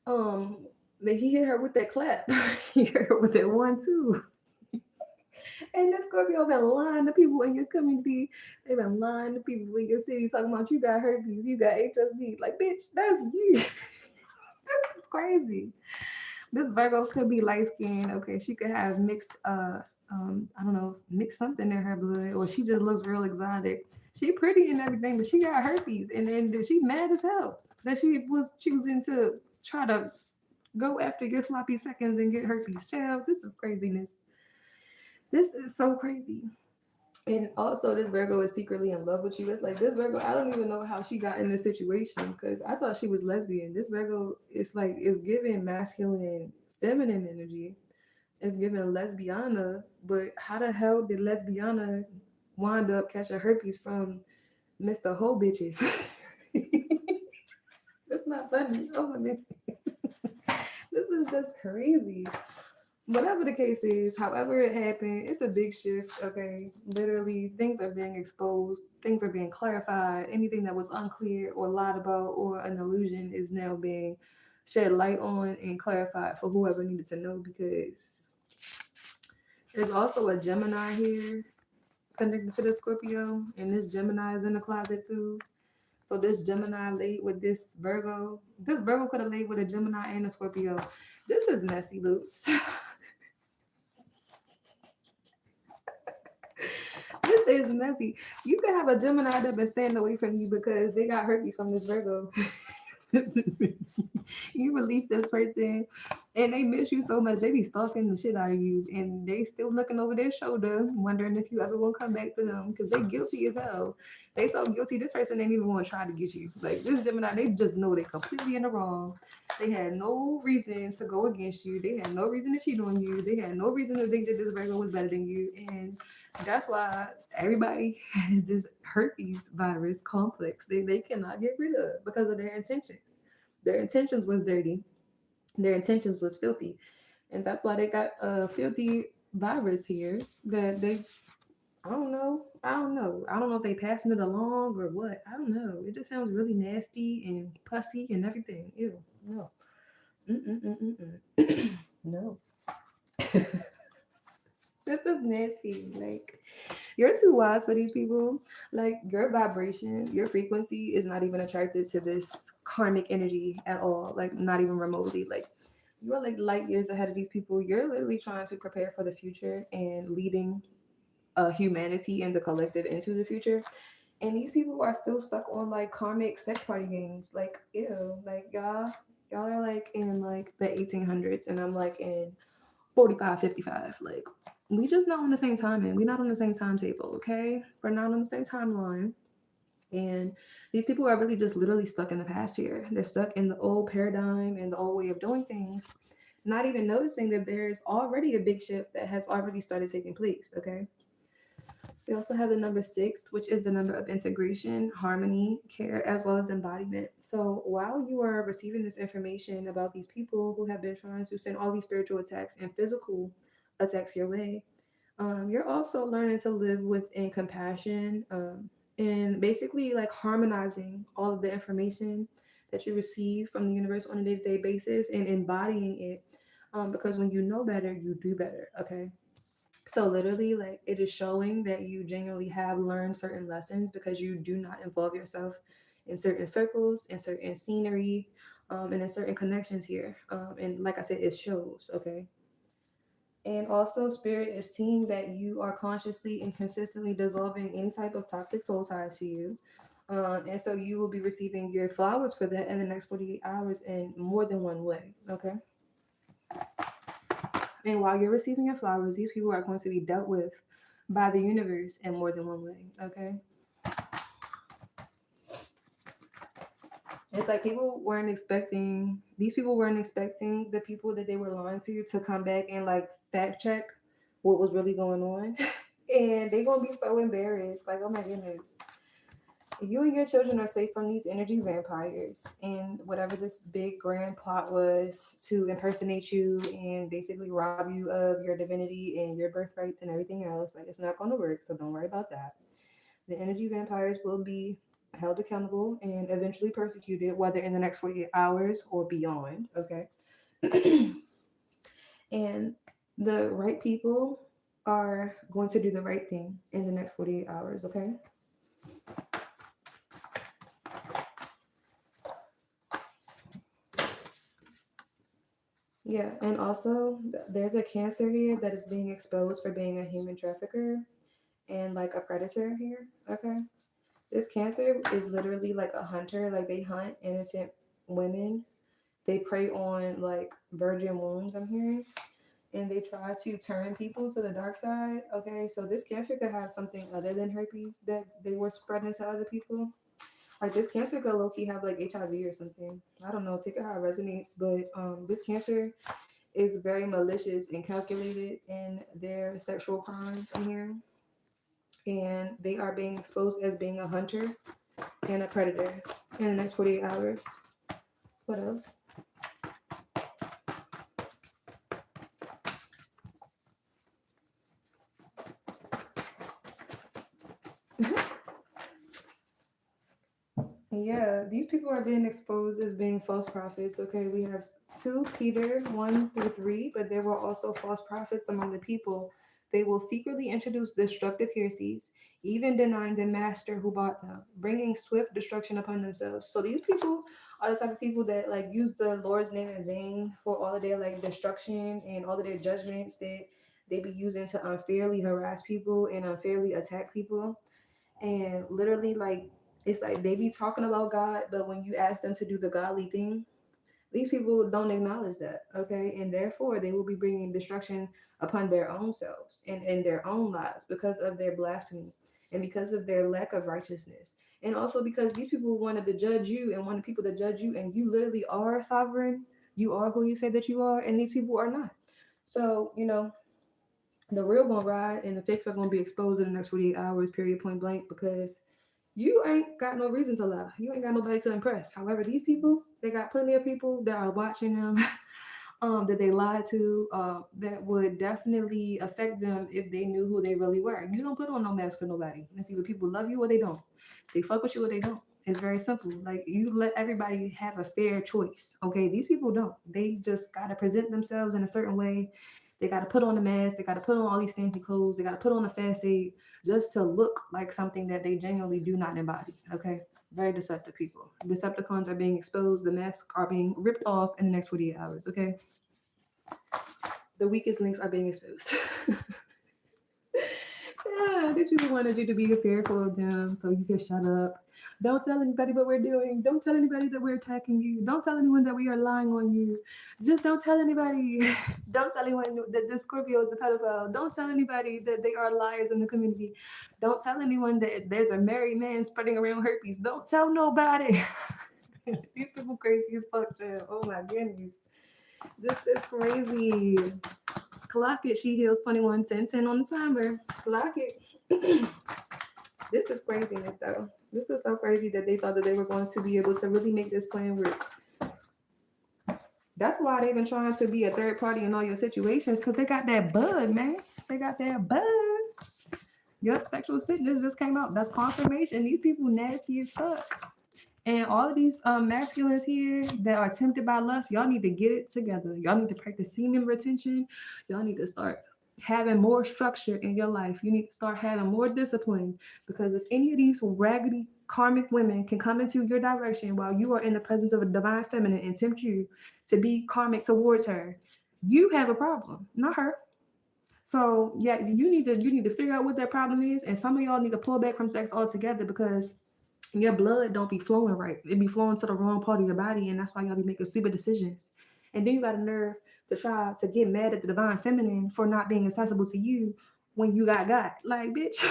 um that he hit her with that clap. He hit her with that one too. And this Scorpio been lying to people in your community. They've been lying to people in your city talking about you got herpes, you got HSV. Like, bitch, that's you. That's crazy. This Virgo could be light skinned. Okay, she could have mixed I don't know, mixed something in her blood, or she just looks real exotic. She pretty and everything, but she got herpes, and then she mad as hell that she was choosing to try to go after your sloppy seconds and get herpes. Child, this is craziness. This is so crazy. And also, this Virgo is secretly in love with you. It's like this Virgo, I don't even know how she got in this situation because I thought she was lesbian. This Virgo is like, it's giving masculine, feminine energy. It's giving lesbiana, but how the hell did lesbiana wind up catching herpes from Mr. Ho bitches? That's not funny. Oh my god. This is just crazy. Whatever the case is, however it happened, it's a big shift. Okay, literally, things are being exposed, things are being clarified. Anything that was unclear or lied about or an illusion is now being shed light on and clarified for whoever needed to know. Because there's also a Gemini here, connected to the Scorpio, and this Gemini is in the closet too. So this Gemini laid with this Virgo. This Virgo could have laid with a Gemini and a Scorpio. This is messy, Boots. This is messy. You could have a Gemini that been staying away from you because they got herpes from this Virgo. You release this person and they miss you so much, they be stalking the shit out of you and they still looking over their shoulder, wondering if you ever gonna come back to them because they guilty as hell. They so guilty, this person ain't even want to try to get you. Like this Gemini, they just know they completely in the wrong. They had no reason to go against you. They had no reason to cheat on you. They had no reason to think that this Virgo was better than you. And that's why everybody has this herpes virus complex they cannot get rid of because of their intentions. Their intentions was dirty. Their intentions was filthy. And that's why they got a filthy virus here that they I don't know. I don't know. I don't know if they passing it along or what. I don't know. It just sounds really nasty and pussy and everything. Ew. No. Mm-mm-mm-mm-mm. No. This is nasty. Like you're too wise for these people. Like your vibration, your frequency is not even attracted to this karmic energy at all. Like not even remotely. Like you are like light years ahead of these people. You're literally trying to prepare for the future and leading humanity and the collective into the future. And these people are still stuck on like karmic sex party games. Like ew. Like y'all are like in like the 1800s and I'm like in 45, 55. Like, we just not on the same time, and we not on the same timetable, okay? We're not on the same timeline. And these people are really just literally stuck in the past here. They're stuck in the old paradigm and the old way of doing things, not even noticing that there's already a big shift that has already started taking place, okay? We also have the number six, which is the number of integration, harmony, care, as well as embodiment. So while you are receiving this information about these people who have been trying to send all these spiritual attacks and physical attacks your way, you're also learning to live within compassion and basically like harmonizing all of the information that you receive from the universe on a day-to-day basis and embodying it. Because when you know better, you do better. Okay. So literally, like it is showing that you genuinely have learned certain lessons because you do not involve yourself in certain circles, in certain scenery, and in certain connections here. And like I said, it shows. Okay. And also, spirit is seeing that you are consciously and consistently dissolving any type of toxic soul ties to you. And so you will be receiving your flowers for that in the next 48 hours in more than one way. Okay. And while you're receiving your flowers, these people are going to be dealt with by the universe in more than one way. Okay. It's like these people weren't expecting the people that they were lying to come back and like fact check what was really going on. And they're going to be so embarrassed. Like, oh my goodness. You and your children are safe from these energy vampires and whatever this big grand plot was to impersonate you and basically rob you of your divinity and your birthrights and everything else. Like it's not going to work, so don't worry about that. The energy vampires will be held accountable and eventually persecuted, whether in the next 48 hours or beyond. Okay. And the right people are going to do the right thing in the next 48 hours. Okay. Yeah, and also there's a cancer here that is being exposed for being a human trafficker and like a predator here. Okay. This cancer is literally like a hunter, like they hunt innocent women. They prey on like virgin wombs, I'm hearing, and they try to turn people to the dark side. Okay, so this cancer could have something other than herpes that they were spreading to other people. Like this cancer could low key have like HIV or something. I don't know, take it how it resonates, but this cancer is very malicious and calculated in their sexual crimes, I'm hearing. And they are being exposed as being a hunter and a predator in the next 48 hours. What else? Yeah, these people are being exposed as being false prophets. Okay, we have 2 Peter 1 through 3, but there were also false prophets among the people They will secretly introduce destructive heresies, even denying the master who bought them, bringing swift destruction upon themselves. So these people are the type of people that like use the Lord's name in vain for all of their like destruction and all of their judgments that they be using to unfairly harass people and unfairly attack people. And literally like it's like they be talking about God, but when you ask them to do the godly thing, these people don't acknowledge that, okay? And therefore, they will be bringing destruction upon their own selves and in their own lives because of their blasphemy and because of their lack of righteousness. And also because these people wanted to judge you and wanted people to judge you, and you literally are sovereign. You are who you say that you are, and these people are not. So, the real gonna ride and the fakes are gonna be exposed in the next 48 hours, period, point blank, because you ain't got no reason to lie. You ain't got nobody to impress. However, these people, they got plenty of people that are watching them, that they lied to, that would definitely affect them if they knew who they really were. You don't put on no mask for nobody. It's either people love you or they don't. They fuck with you or they don't. It's very simple. Like you let everybody have a fair choice. Okay, these people don't. They just gotta present themselves in a certain way. They gotta put on a mask. They gotta put on all these fancy clothes. They gotta put on a facade just to look like something that they genuinely do not embody. Okay, very deceptive people. Decepticons are being exposed. The masks are being ripped off in the next 48 hours. Okay, the weakest links are being exposed. Yeah, these people wanted you to be fearful of them so you can shut up. Don't tell anybody what we're doing. Don't tell anybody that we're attacking you. Don't tell anyone that we are lying on you. Just don't tell anybody. Don't tell anyone that the Scorpio is a pedophile. Don't tell anybody that they are liars in the community. Don't tell anyone that there's a married man spreading around herpes. Don't tell nobody. These people crazy as fuck, Jill. Oh my goodness. This is crazy. Clock it. She heals 21 10 10 on the timer. Clock it. This is craziness, though. This is so crazy that they thought that they were going to be able to really make this plan work. That's why they've been trying to be a third party in all your situations because they got that bud, man. They got that bud. Yup, sexual sickness just came out. That's confirmation. These people nasty as fuck. And all of these masculines here that are tempted by lust, y'all need to get it together. Y'all need to practice semen retention. Y'all need to start having more structure in your life. You need to start having more discipline because if any of these raggedy karmic women can come into your direction while you are in the presence of a divine feminine and tempt you to be karmic towards her, you have a problem, not her. So yeah, you need to figure out what that problem is, and some of y'all need to pull back from sex altogether because your blood don't be flowing right. It be flowing to the wrong part of your body, and that's why y'all be making stupid decisions. And then you got a nerve to try to get mad at the divine feminine for not being accessible to you when you got God. Like, bitch,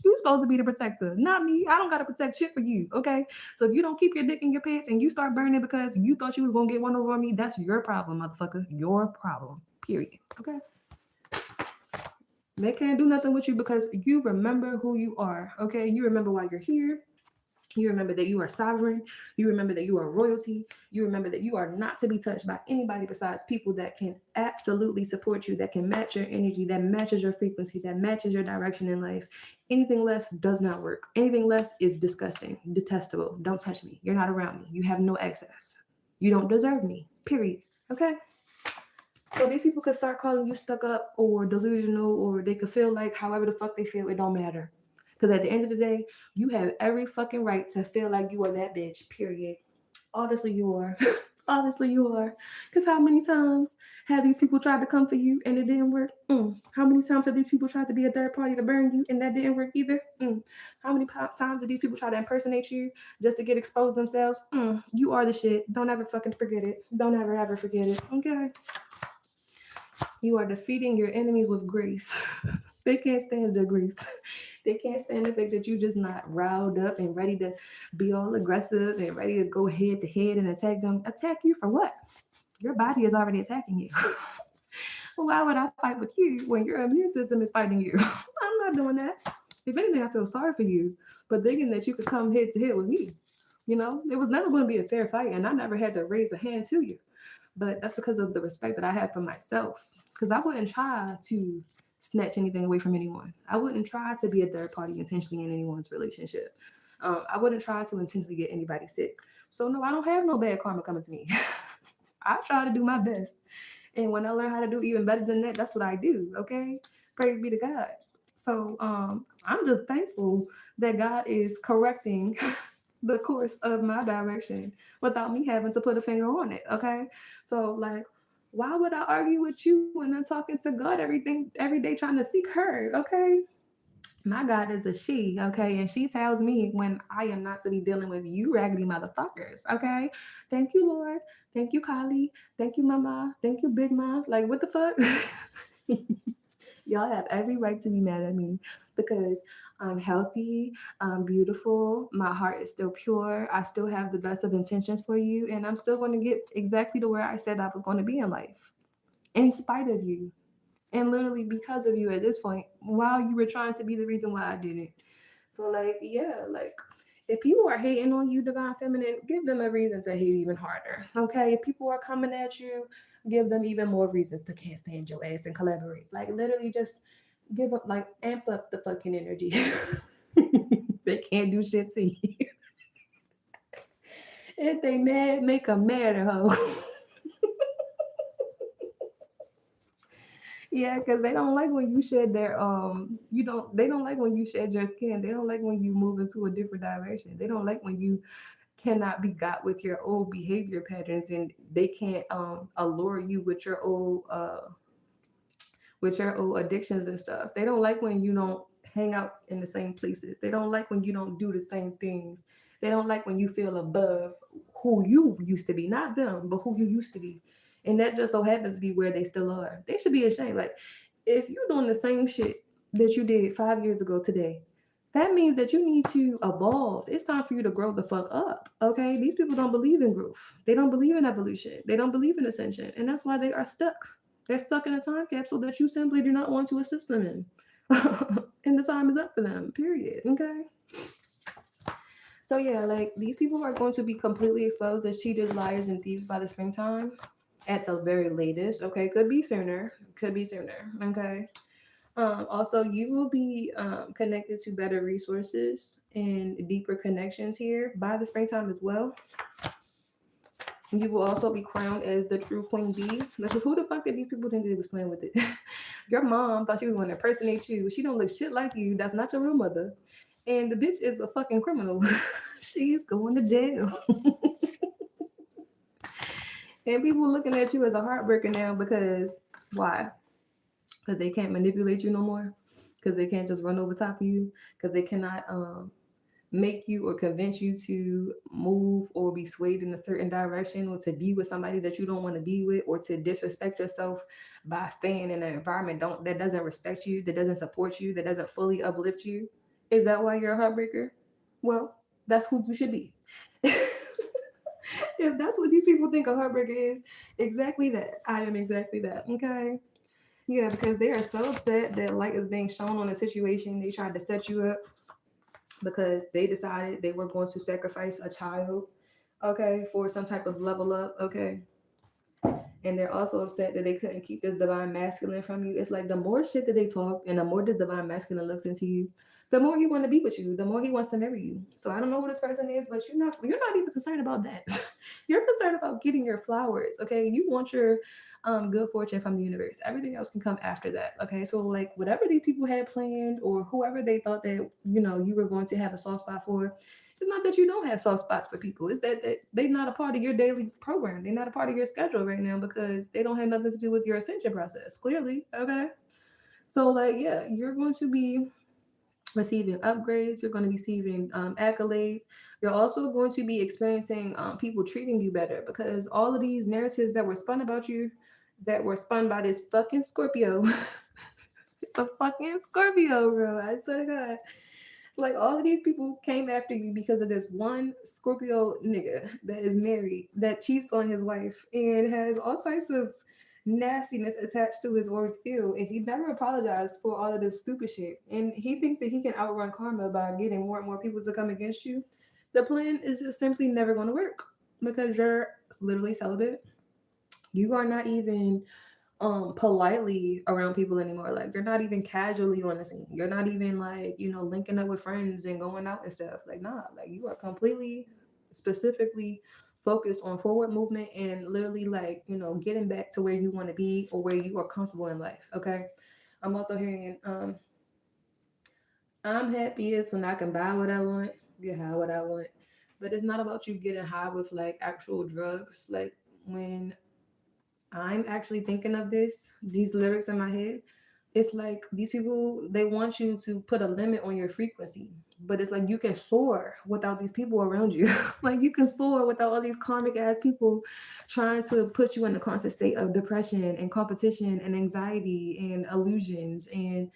you supposed to be the protector, not me. I don't gotta protect shit for you, okay? So if you don't keep your dick in your pants and you start burning because you thought you was gonna get one over on me, that's your problem, motherfucker. Your problem. Period. Okay. They can't do nothing with you because you remember who you are. Okay. You remember why you're here. You remember that you are sovereign. You remember that you are royalty. You remember that you are not to be touched by anybody besides people that can absolutely support you, that can match your energy, that matches your frequency, that matches your direction in life. Anything less does not work. Anything less is disgusting, detestable. Don't touch me. You're not around me. You have no access. You don't deserve me. Period. Okay? So these people could start calling you stuck up or delusional, or they could feel like however the fuck they feel, it don't matter. Because at the end of the day, you have every fucking right to feel like you are that bitch, period. Obviously you are. Obviously you are. Because how many times have these people tried to come for you and it didn't work? How many times have these people tried to be a third party to burn you and that didn't work either? How many times did these people try to impersonate you just to get exposed themselves? You are the shit. Don't ever fucking forget it. Don't ever forget it. Okay? You are defeating your enemies with grace. They can't stand your grace. They can't stand the fact that you just not riled up and ready to be all aggressive and ready to go head to head and attack them. Attack you for what? Your body is already attacking you. Why would I fight with you when your immune system is fighting you? I'm not doing that. If anything, I feel sorry for you, but thinking that you could come head to head with me. It was never going to be a fair fight, and I never had to raise a hand to you. But that's because of the respect that I have for myself. Because I wouldn't try to snatch anything away from anyone. I wouldn't try to be a third party intentionally in anyone's relationship. I wouldn't try to intentionally get anybody sick. So no, I don't have no bad karma coming to me. I try to do my best. And when I learn how to do even better than that, that's what I do. Okay. Praise be to God. So I'm just thankful that God is correcting the course of my direction without me having to put a finger on it. Okay. So like, why would I argue with you when I'm talking to God every day trying to seek her? Okay. My God is a she, okay? And she tells me when I am not to be dealing with you raggedy motherfuckers, okay? Thank you, Lord. Thank you, Kali. Thank you, Mama. Thank you, Big Mom. Like, what the fuck? Y'all have every right to be mad at me because I'm healthy, I'm beautiful, my heart is still pure, I still have the best of intentions for you, and I'm still going to get exactly to where I said I was going to be in life, in spite of you. And literally because of you at this point, while you were trying to be the reason why I didn't. So like, yeah, like if people are hating on you, divine feminine, give them a reason to hate even harder. Okay. If people are coming at you, give them even more reasons to can't stand your ass and collaborate. Like literally just give up, like amp up the fucking energy. They can't do shit to you. If they mad, make them madder, hoe. Yeah, because they don't like when you shed their you don't they don't like when you shed your skin. They don't like when you move into a different direction. They don't like when you cannot be got with your old behavior patterns and they can't allure you with your old addictions and stuff. They don't like when you don't hang out in the same places. They don't like when you don't do the same things. They don't like when you feel above who you used to be, not them, but who you used to be. And that just so happens to be where they still are. They should be ashamed. Like, if you're doing the same shit that you did 5 years ago today, that means that you need to evolve. It's time for you to grow the fuck up. Okay? These people don't believe in growth. They don't believe in evolution. They don't believe in ascension. And that's why they are stuck. They're stuck in a time capsule that you simply do not want to assist them in. And the time is up for them, period. Okay? So, yeah, like these people are going to be completely exposed as cheaters, liars, and thieves by the springtime at the very latest. Okay? Could be sooner. Could be sooner. Okay? Also, you will be connected to better resources and deeper connections here by the springtime as well. You will also be crowned as the true queen bee. Because who the fuck did these people think they was playing with it? Your mom thought she was going to impersonate you. She don't look shit like you. That's not your real mother. And the bitch is a fucking criminal. She's going to jail. And people looking at you as a heartbreaker now because why? Because they can't manipulate you no more. Because they can't just run over top of you. Because they cannot make you or convince you to move or be swayed in a certain direction or to be with somebody that you don't want to be with or to disrespect yourself by staying in an environment that doesn't respect you, that doesn't support you, that doesn't fully uplift you. Is that why you're a heartbreaker? Well, that's who you should be. If that's what these people think a heartbreaker is, exactly that. I am exactly that. Okay. Yeah, because they are so upset that light is being shown on a situation. They tried to set you up because they decided they were going to sacrifice a child, okay, for some type of level up, okay. And they're also upset that they couldn't keep this divine masculine from you. It's like the more shit that they talk and the more this divine masculine looks into you, the more he want to be with you, the more he wants to marry you. So I don't know who this person is, but you're not even concerned about that. You're concerned about getting your flowers, okay? You want your good fortune from the universe. Everything else can come after that, okay? So like whatever these people had planned or whoever they thought that you were going to have a soft spot for, it's not that you don't have soft spots for people. It's that they're not a part of your daily program. They're not a part of your schedule right now because they don't have nothing to do with your ascension process. Clearly, okay. So like, yeah, you're going to be receiving upgrades. You're going to be receiving accolades. You're also going to be experiencing people treating you better because all of these narratives that were spun about you, that were spun by this fucking Scorpio, the fucking Scorpio, bro. I swear to God. Like all of these people came after you because of this one Scorpio nigga that is married, that cheats on his wife, and has all types of nastiness attached to his work field. And he never apologized for all of this stupid shit. And he thinks that he can outrun karma by getting more and more people to come against you. The plan is just simply never going to work because you're literally celibate. You are not even politely around people anymore. Like you're not even casually on the scene. You're not even like, linking up with friends and going out and stuff. Like nah, like you are completely specifically focused on forward movement and literally like, getting back to where you want to be or where you are comfortable in life. Okay. I'm also hearing I'm happiest when I can buy what I want, get high what I want. But it's not about you getting high with like actual drugs. Like when I'm actually thinking of these lyrics in my head, it's like these people, they want you to put a limit on your frequency. But it's like you can soar without these people around you. Like you can soar without all these karmic ass people trying to put you in a constant state of depression and competition and anxiety and illusions and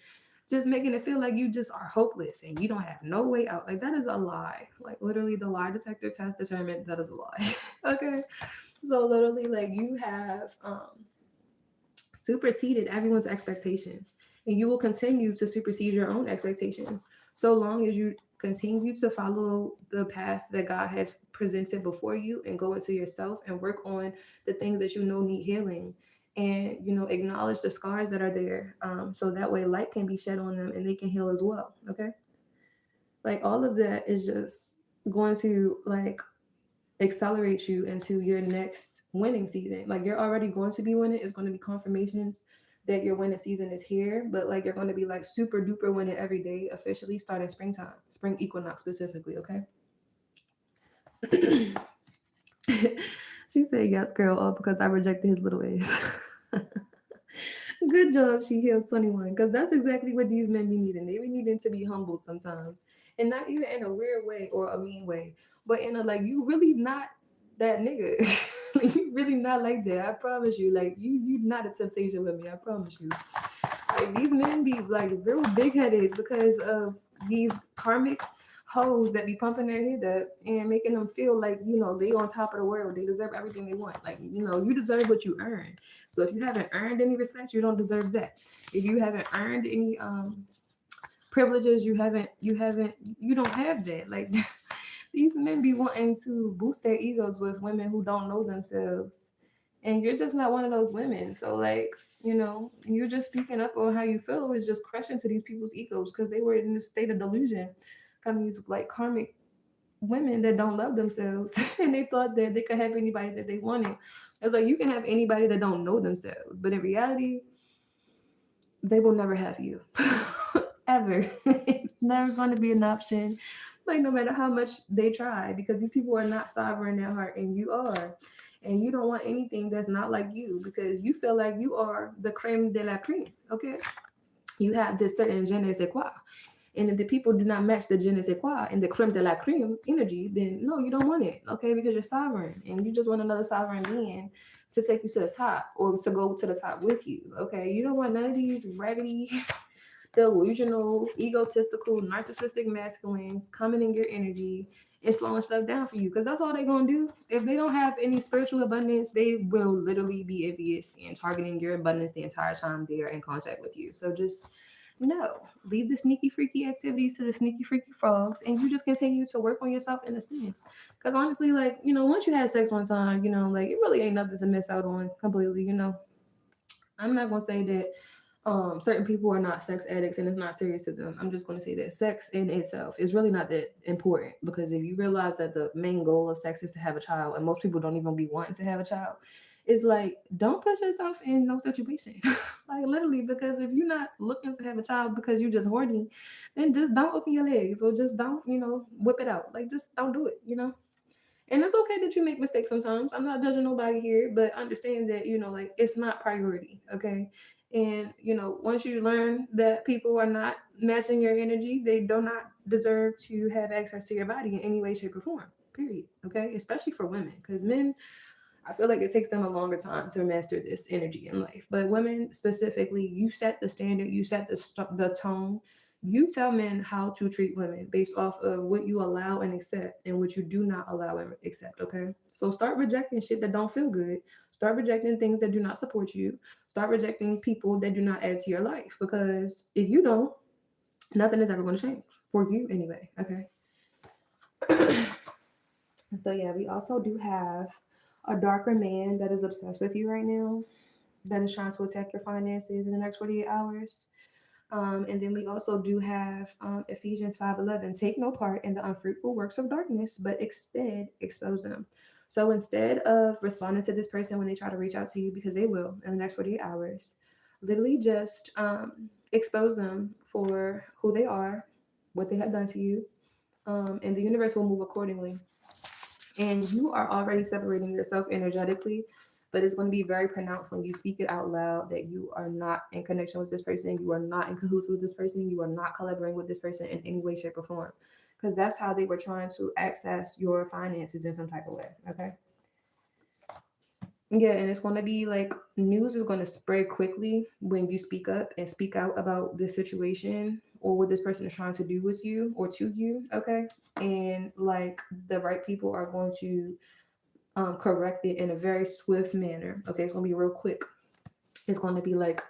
just making it feel like you just are hopeless and you don't have no way out. Like that is a lie. Like literally the lie detector test determined that is a lie. Okay. So literally like you have superseded everyone's expectations and you will continue to supersede your own expectations so long as you continue to follow the path that God has presented before you and go into yourself and work on the things that you know need healing and acknowledge the scars that are there, so that way light can be shed on them and they can heal as well. Okay, like all of that is just going to like accelerate you into your next winning season. Like you're already going to be winning. It's going to be confirmations that your winning season is here, but like you're going to be like super duper winning every day officially starting springtime, spring equinox specifically. Okay. She said yes, girl, all because I rejected his little ways. Good job, she healed 21. Because that's exactly what these men be needing. They be needing to be humbled sometimes. And not even in a weird way or a mean way, but in a like, you really not that nigga. Like, you really not like that. I promise you. Like, you not a temptation with me. I promise you. Like, these men be like real big headed because of these karmic hoes that be pumping their head up and making them feel like, they on top of the world. They deserve everything they want. Like, you deserve what you earn. So if you haven't earned any respect, you don't deserve that. If you haven't earned any privileges, you don't have that. Like these men be wanting to boost their egos with women who don't know themselves. And you're just not one of those women. So like, you're just speaking up on how you feel is just crushing to these people's egos because they were in this state of delusion. From these like karmic women that don't love themselves and they thought that they could have anybody that they wanted. It's like you can have anybody that don't know themselves, but in reality, they will never have you. Ever. It's never going to be an option. Like no matter how much they try, because these people are not sovereign in heart and you are. And you don't want anything that's not like you because you feel like you are the creme de la creme. Okay. You have this certain je ne sais quoi. And if the people do not match the je ne sais quoi and the creme de la creme energy, then no, you don't want it, okay? Because you're sovereign and you just want another sovereign being to take you to the top or to go to the top with you, okay? You don't want none of these raggedy, delusional, egotistical, narcissistic masculines coming in your energy and slowing stuff down for you because that's all they're going to do. If they don't have any spiritual abundance, they will literally be envious and targeting your abundance the entire time they are in contact with you. So just no, leave the sneaky freaky activities to the sneaky freaky frogs, and you just continue to work on yourself in the sin. Because honestly, like once you had sex one time, like it really ain't nothing to miss out on completely. I'm not gonna say that certain people are not sex addicts and it's not serious to them. I'm just gonna say that sex in itself is really not that important because if you realize that the main goal of sex is to have a child, and most people don't even be wanting to have a child, it's like don't put yourself in no situation. Like literally, because if you're not looking to have a child because you're just horny, then just don't open your legs or just don't, whip it out. Like just don't do it. And it's okay that you make mistakes sometimes. I'm not judging nobody here, but understand that, like it's not priority. Okay. And, once you learn that people are not matching your energy, they do not deserve to have access to your body in any way, shape, or form. Period. Okay. Especially for women. Because men, I feel like it takes them a longer time to master this energy in life. But women specifically, you set the standard, you set the tone. You tell men how to treat women based off of what you allow and accept and what you do not allow and accept, okay? So start rejecting shit that don't feel good. Start rejecting things that do not support you. Start rejecting people that do not add to your life because if you don't, nothing is ever going to change for you anyway, okay? So yeah, we also do have a darker man that is obsessed with you right now, that is trying to attack your finances in the next 48 hours. And then we also do have Ephesians 5:11. Take no part in the unfruitful works of darkness, but instead expose them. So instead of responding to this person when they try to reach out to you, because they will in the next 48 hours, Literally just expose them for who they are, what they have done to you, and the universe will move accordingly. And you are already separating yourself energetically, but it's going to be very pronounced when you speak it out loud that you are not in connection with this person, you are not in cahoots with this person, you are not collaborating with this person in any way, shape, or form. Because that's how they were trying to access your finances in some type of way. Okay. Yeah, and it's going to be like news is going to spread quickly when you speak up and speak out about this situation or what this person is trying to do with you or to you. Okay. And like the right people are going to correct it in a very swift manner. Okay, it's gonna be real quick. It's gonna be like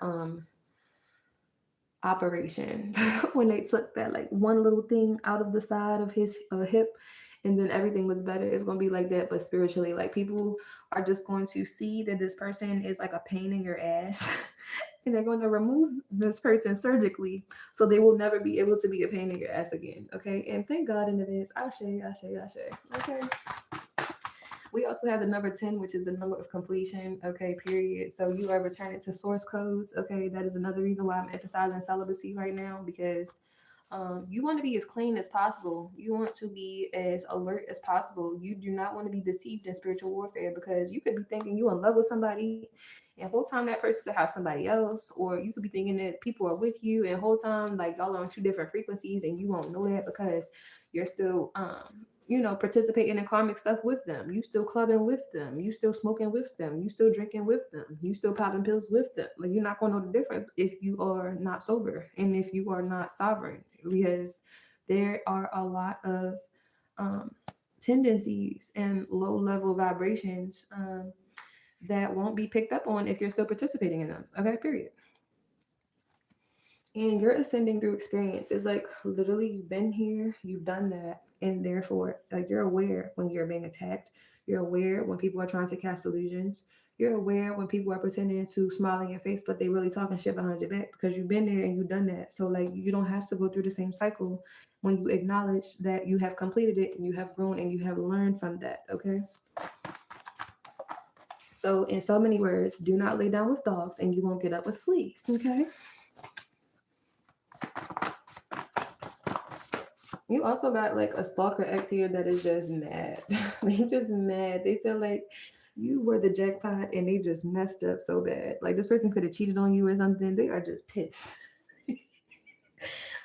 operation when they took that like one little thing out of the side of his hip, and then everything was better. It's gonna be like that, but spiritually, like people are just going to see that this person is like a pain in your ass. And they're going to remove this person surgically, so they will never be able to be a pain in your ass again. Okay, and thank God in advance. Ashe, ashe, ashe. Okay. We also have the number 10, which is the number of completion. Okay, period. So you are returning to source codes. Okay, that is another reason why I'm emphasizing celibacy right now because you want to be as clean as possible. You want to be as alert as possible. You do not want to be deceived in spiritual warfare because you could be thinking you in love with somebody, and whole time that person could have somebody else, or you could be thinking that people are with you, and whole time like y'all are on two different frequencies, and you won't know that because you're still participating in karmic stuff with them. You still clubbing with them. You still smoking with them. You still drinking with them. You still popping pills with them. Like you're not gonna know the difference if you are not sober and if you are not sovereign, because there are a lot of um, tendencies and low level vibrations that won't be picked up on if you're still participating in them. Okay, period. And you're ascending through experience. It's like literally you've been here, you've done that, and therefore, like you're aware when you're being attacked. You're aware when people are trying to cast illusions. You're aware when people are pretending to smile in your face, but they really talking shit behind your back because you've been there and you've done that. So like you don't have to go through the same cycle when you acknowledge that you have completed it and you have grown and you have learned from that. Okay. So in so many words, do not lay down with dogs and you won't get up with fleas. Okay. You also got like a stalker ex here that is just mad. They just mad. They feel like you were the jackpot and they just messed up so bad. Like this person could have cheated on you or something. They are just pissed.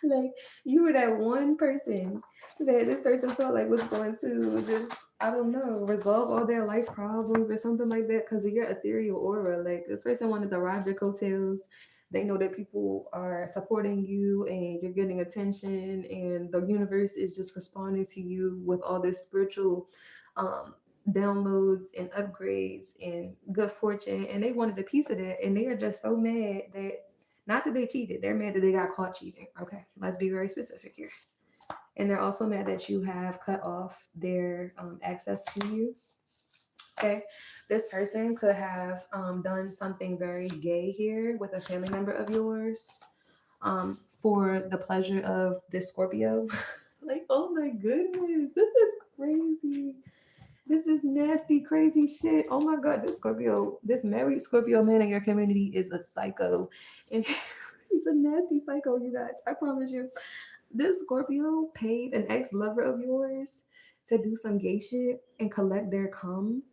Like you were that one person that this person felt like was going to just, I don't know, resolve all their life problems or something like that because of your ethereal aura. Like this person wanted to ride your coattails. They know that people are supporting you and you're getting attention, and the universe is just responding to you with all this spiritual um, downloads and upgrades and good fortune. And they wanted a piece of that, and they are just so mad that not that they cheated, they're mad that they got caught cheating. Okay, let's be very specific here. And they're also mad that you have cut off their access to you. Okay, this person could have done something very gay here with a family member of yours for the pleasure of this Scorpio. Like, oh my goodness, this is crazy. This is nasty, crazy shit. Oh my god, this Scorpio, this married Scorpio man in your community is a psycho. And he's a nasty psycho, you guys. I promise you. This Scorpio paid an ex-lover of yours to do some gay shit and collect their cum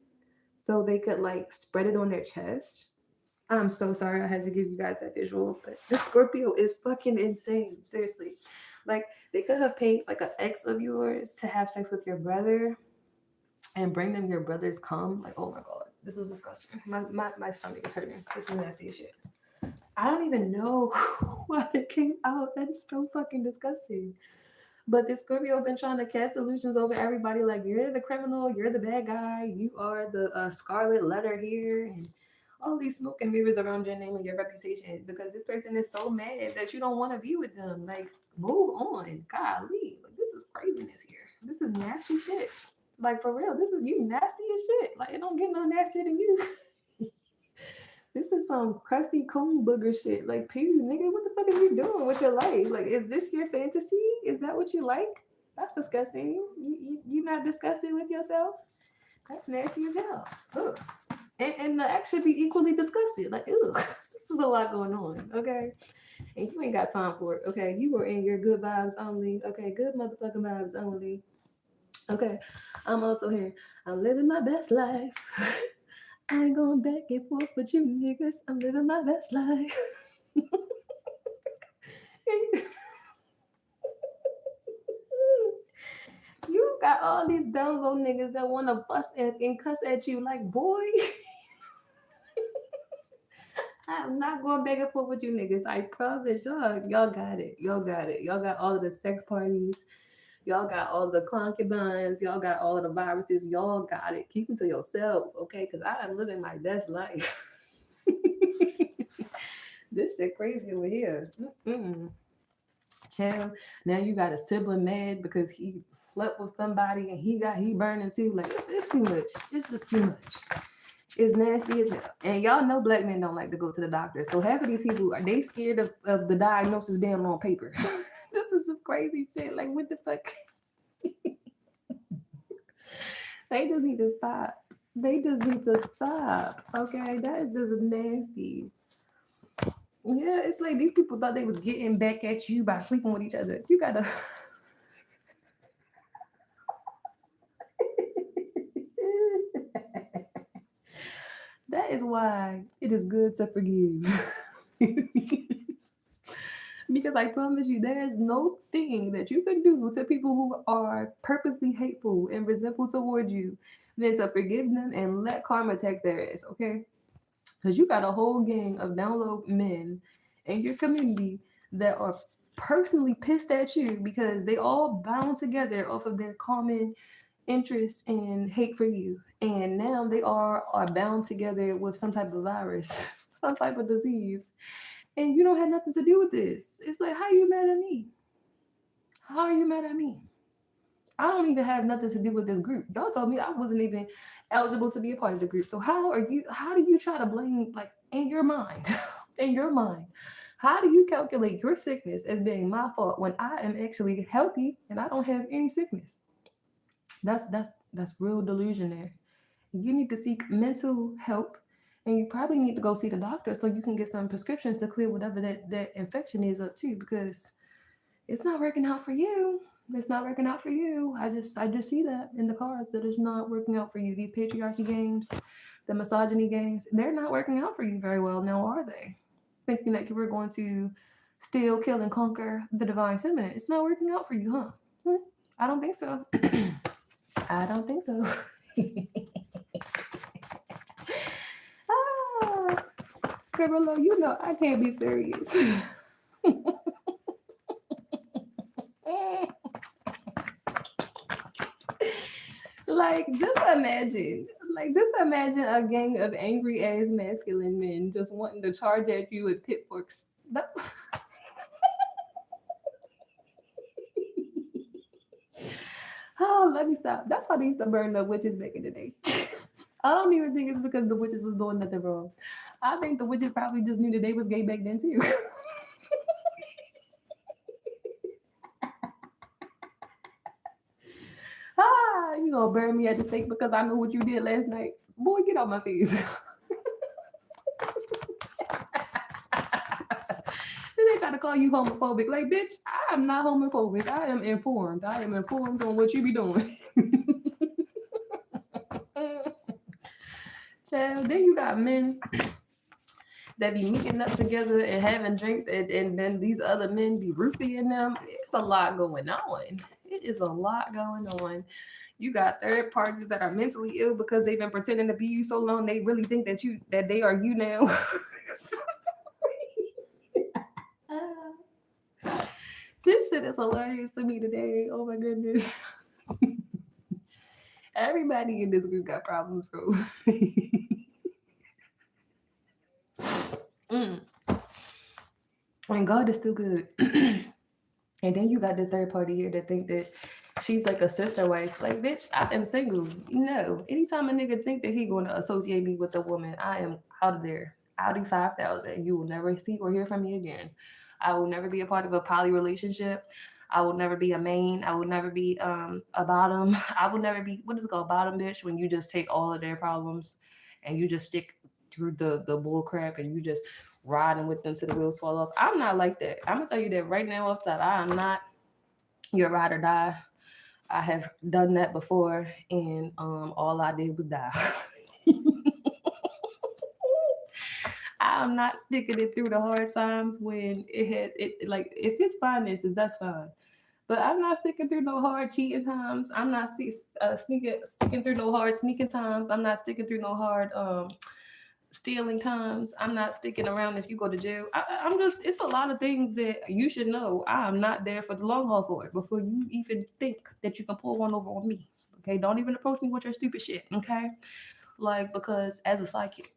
so they could like spread it on their chest. I'm so sorry I had to give you guys that visual, but this Scorpio is fucking insane. Seriously. Like they could have paid like an ex of yours to have sex with your brother and bring them your brother's cum. Like, oh my god, this is disgusting. My stomach is hurting. This is nasty as shit. I don't even know why it came out. That is so fucking disgusting. But this Scorpio been trying to cast illusions over everybody. Like you're the criminal, you're the bad guy, you are the scarlet letter here, and all these smoke and mirrors around your name and your reputation. Because this person is so mad that you don't want to be with them. Like move on, golly. Like this is craziness here. This is nasty shit. Like for real, this is you nasty as shit. Like it don't get no nastier than you. This is some crusty coon booger shit. Like, period, nigga, what the fuck are you doing with your life? Like, is this your fantasy? Is that what you like? That's disgusting. You not disgusted with yourself? That's nasty as hell. Ugh. And the ex should be equally disgusted. Like, ugh, this is a lot going on, okay? And you ain't got time for it, okay? You were in your good vibes only, okay? Good motherfucking vibes only, okay? I'm also here. I'm living my best life. I ain't going back and forth with you niggas. I'm living my best life. You got all these down low niggas that want to bust and cuss at you like, boy, I'm not going back and forth with you niggas. I promise y'all got it. Y'all got it. Y'all got all of the sex parties. Y'all got all the concubines. Y'all got all of the viruses. Y'all got it. Keep it to yourself, okay? Because I am living my best life. This shit crazy over here. Mm-mm. Chill. Now you got a sibling mad because he slept with somebody and he burning too. Like it's too much. It's just too much. It's nasty as hell. And y'all know black men don't like to go to the doctor. So half of these people are they scared of the diagnosis being on paper. This is just crazy shit. Like what the fuck? They just need to stop. They just need to stop. Okay, that is just nasty. Yeah, it's like these people thought they was getting back at you by sleeping with each other. You gotta. That is why it is good to forgive. Because I promise you, there is no thing that you can do to people who are purposely hateful and resentful towards you than to forgive them and let karma tax their ass, okay? Because you got a whole gang of download men in your community that are personally pissed at you because they all bound together off of their common interest and hate for you. And now they are bound together with some type of virus, some type of disease. And you don't have nothing to do with this. It's like, how are you mad at me? How are you mad at me? I don't even have nothing to do with this group. Y'all told me I wasn't even eligible to be a part of the group. So how do you try to blame like in your mind? In your mind, how do you calculate your sickness as being my fault when I am actually healthy and I don't have any sickness? That's real delusion there. You need to seek mental help and you probably need to go see the doctor so you can get some prescription to clear whatever that infection is up to because it's not working out for you. It's not working out for you. I just see that in the cards that it's not working out for you. These patriarchy games, the misogyny games, they're not working out for you very well now, are they? Thinking that you were going to steal, kill, and conquer the divine feminine. It's not working out for you, huh? I don't think so. I don't think so. Ah, Carolo, you know I can't be serious. Just imagine a gang of angry ass masculine men just wanting to charge at you with pitchforks. That's oh, let me stop. That's why they used to burn the witches back in the day. I don't even think it's because the witches was doing nothing wrong. I think the witches probably just knew that they was gay back then too. Ah, you gonna burn me at the stake because I know what you did last night. Boy, get out my face. Then they try to call you homophobic. Like, bitch, I am not homophobic. I am informed. I am informed on what you be doing. So then you got men that be meeting up together and having drinks, and then these other men be roofing them. It's a lot going on. It is a lot going on. You got third parties that are mentally ill because they've been pretending to be you so long they really think that they are you now. This shit is hilarious to me today. Oh my goodness. Everybody in this group got problems, bro. Mm. And God is still good. And then you got this third party here that think that she's like a sister wife. Like, bitch, I am single. No. Anytime a nigga think that he going to associate me with a woman, I am out of there. Audi 5000. You will never see or hear from me again. I will never be a part of a poly relationship. I will never be a main. I will never be a bottom. I will never be what is it called, bottom bitch, when you just take all of their problems and you just stick through the bull crap and you just riding with them till the wheels fall off. I'm not like that. I'm gonna tell you that right now off top. I am not your ride or die. I have done that before, and all I did was die. I'm not sticking it through the hard times when it had it like if it's finances, that's fine. But I'm not sticking through no hard cheating times. I'm not sticking through no hard sneaking times. I'm not sticking through no hard stealing times. I'm not sticking around if you go to jail. I'm just, it's a lot of things that you should know. I'm not there for the long haul for it before you even think that you can pull one over on me. Okay, don't even approach me with your stupid shit. Okay, like because as a psychic,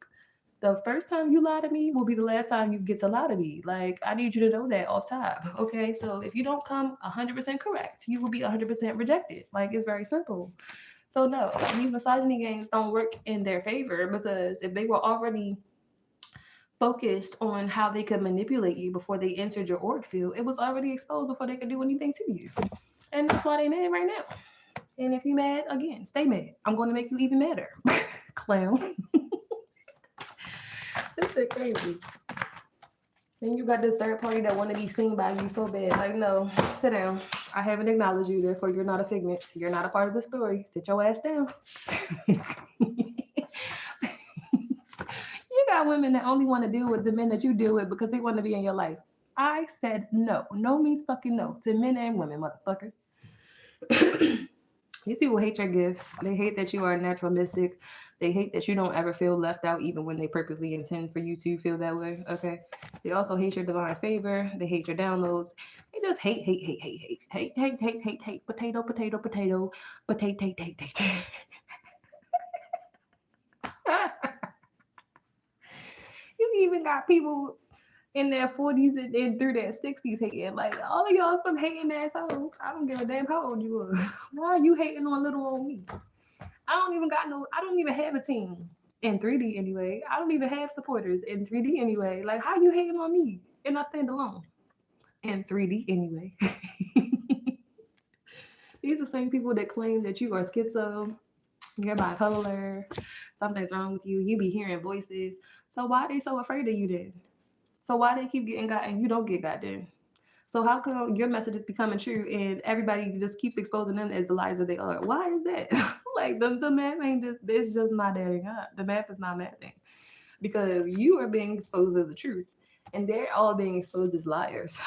the first time you lie to me will be the last time you get to lie to me. Like, I need you to know that off top. Okay. So if you don't come 100% correct, you will be 100% rejected. Like, it's very simple. So, no, these misogyny games don't work in their favor because if they were already focused on how they could manipulate you before they entered your org field, it was already exposed before they could do anything to you. And that's why they mad right now. And if you mad, again, stay mad. I'm going to make you even madder. Clown. This shit crazy. Then you got this third party that want to be seen by you so bad. Like, no, sit down. I haven't acknowledged you, therefore you're not a figment. You're not a part of the story. Sit your ass down. You got women that only want to deal with the men that you deal with because they want to be in your life. I said no. No means fucking no to men and women, motherfuckers. These people hate your gifts. They hate that you are a natural mystic. They hate that you don't ever feel left out, even when they purposely intend for you to feel that way. Okay. They also hate your divine favor. They hate your downloads. They just hate, hate, hate, hate, hate, hate, hate, hate, hate, hate, potato, potato, potato, potato, hate, hate, hate. You even got people in their 40s and through their 60s hating. Like, all of y'all some hating assholes. I don't give a damn how old you are. Why are you hating on little old me? I don't even have a team in 3D anyway. I don't even have supporters in 3D anyway. Like, how you hating on me? And I stand alone in 3D anyway. These are the same people that claim that you are schizo, you're bipolar, something's wrong with you, you be hearing voices. So why are they so afraid of you then? So why they keep getting got and you don't get got then? So how come your message is becoming true and everybody just keeps exposing them as the liars that they are? Why is that? Like the math ain't just, it's just not adding up. The math is not mathing because you are being exposed as the truth and they're all being exposed as liars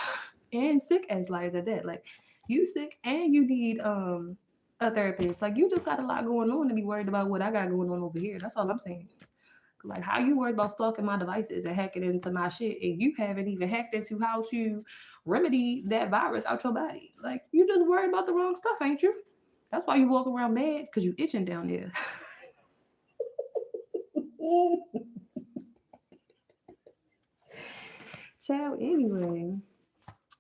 and sick as liars at that. Like you sick and you need a therapist. Like you just got a lot going on to be worried about what I got going on over here. That's all I'm saying. Like, how you worried about stalking my devices and hacking into my shit, and you haven't even hacked into how to remedy that virus out your body? Like, you just worried about the wrong stuff, ain't you? That's why you walk around mad because you itching down there. Child, anyway,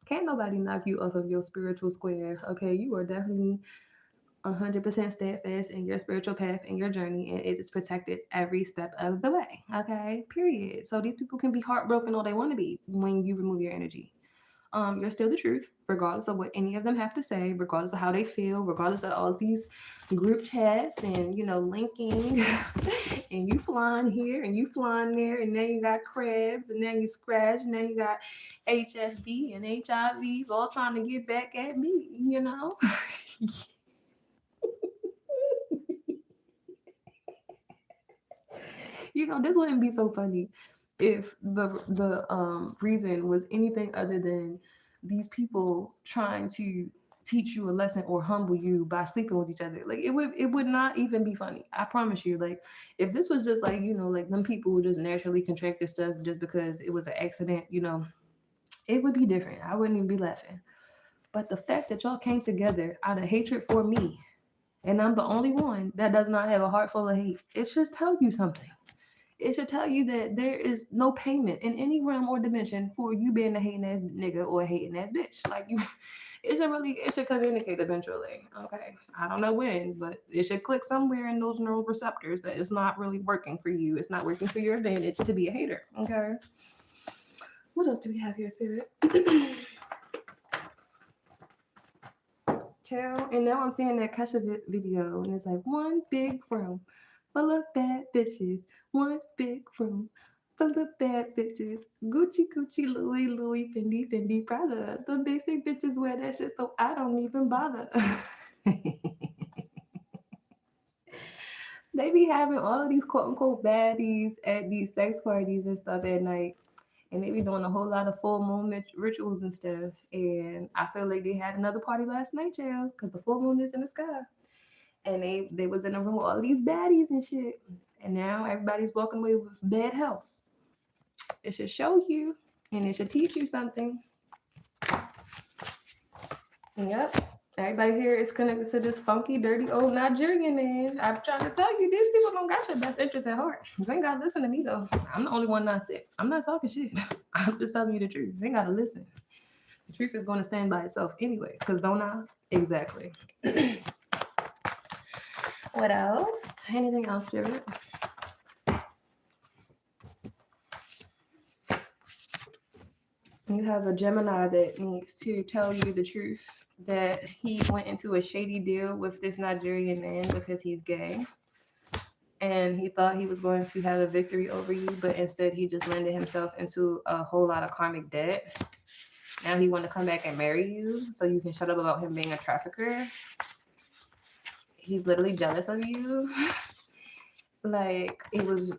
can't nobody knock you off of your spiritual square. Okay, you are definitely 100% steadfast in your spiritual path and your journey, and it is protected every step of the way. Okay, period. So these people can be heartbroken all they want to be when you remove your energy. You're still the truth, regardless of what any of them have to say, regardless of how they feel, regardless of all these group chats and linking, and you flying here and you flying there, and then you got crabs, and then you scratch, and then you got HSB and HIVs all trying to get back at me. This wouldn't be so funny if the reason was anything other than these people trying to teach you a lesson or humble you by sleeping with each other. Like it would not even be funny. I promise you. Like if this was just like like them people who just naturally contract this stuff just because it was an accident, it would be different. I wouldn't even be laughing. But the fact that y'all came together out of hatred for me, and I'm the only one that does not have a heart full of hate, it should tell you something. It should tell you that there is no payment in any realm or dimension for you being a hating ass nigga or a hating ass bitch. Like you, it should communicate eventually. Okay, I don't know when, but it should click somewhere in those neural receptors that it's not really working for you. It's not working to your advantage to be a hater. Okay. What else do we have here, Spirit? Chill. And now I'm seeing that Kesha video, and it's like one big room full of bad bitches. One big room For the bad bitches. Gucci, Gucci, Louis, Louis, Fendi, Fendi, Prada. The basic bitches wear that shit, so I don't even bother. They be having all of these quote unquote baddies at these sex parties and stuff at night. And they be doing a whole lot of full moon rituals and stuff. And I feel like they had another party last night, child, because the full moon is in the sky. And they was in a room with all these baddies and shit. And now everybody's walking away with bad health. It should show you, and it should teach you something. Yep. Everybody here is connected to this funky, dirty old Nigerian man. I'm trying to tell you, these people don't got your best interest at heart. You ain't gotta listen to me though. I'm the only one not sick. I'm not talking shit. I'm just telling you the truth. You ain't gotta listen. The truth is going to stand by itself anyway. Cause don't I? Exactly. What else? Anything else, Spirit? You have a Gemini that needs to tell you the truth that he went into a shady deal with this Nigerian man because he's gay. And he thought he was going to have a victory over you, but instead he just landed himself into a whole lot of karmic debt. Now he want to come back and marry you so you can shut up about him being a trafficker. He's literally jealous of you. Like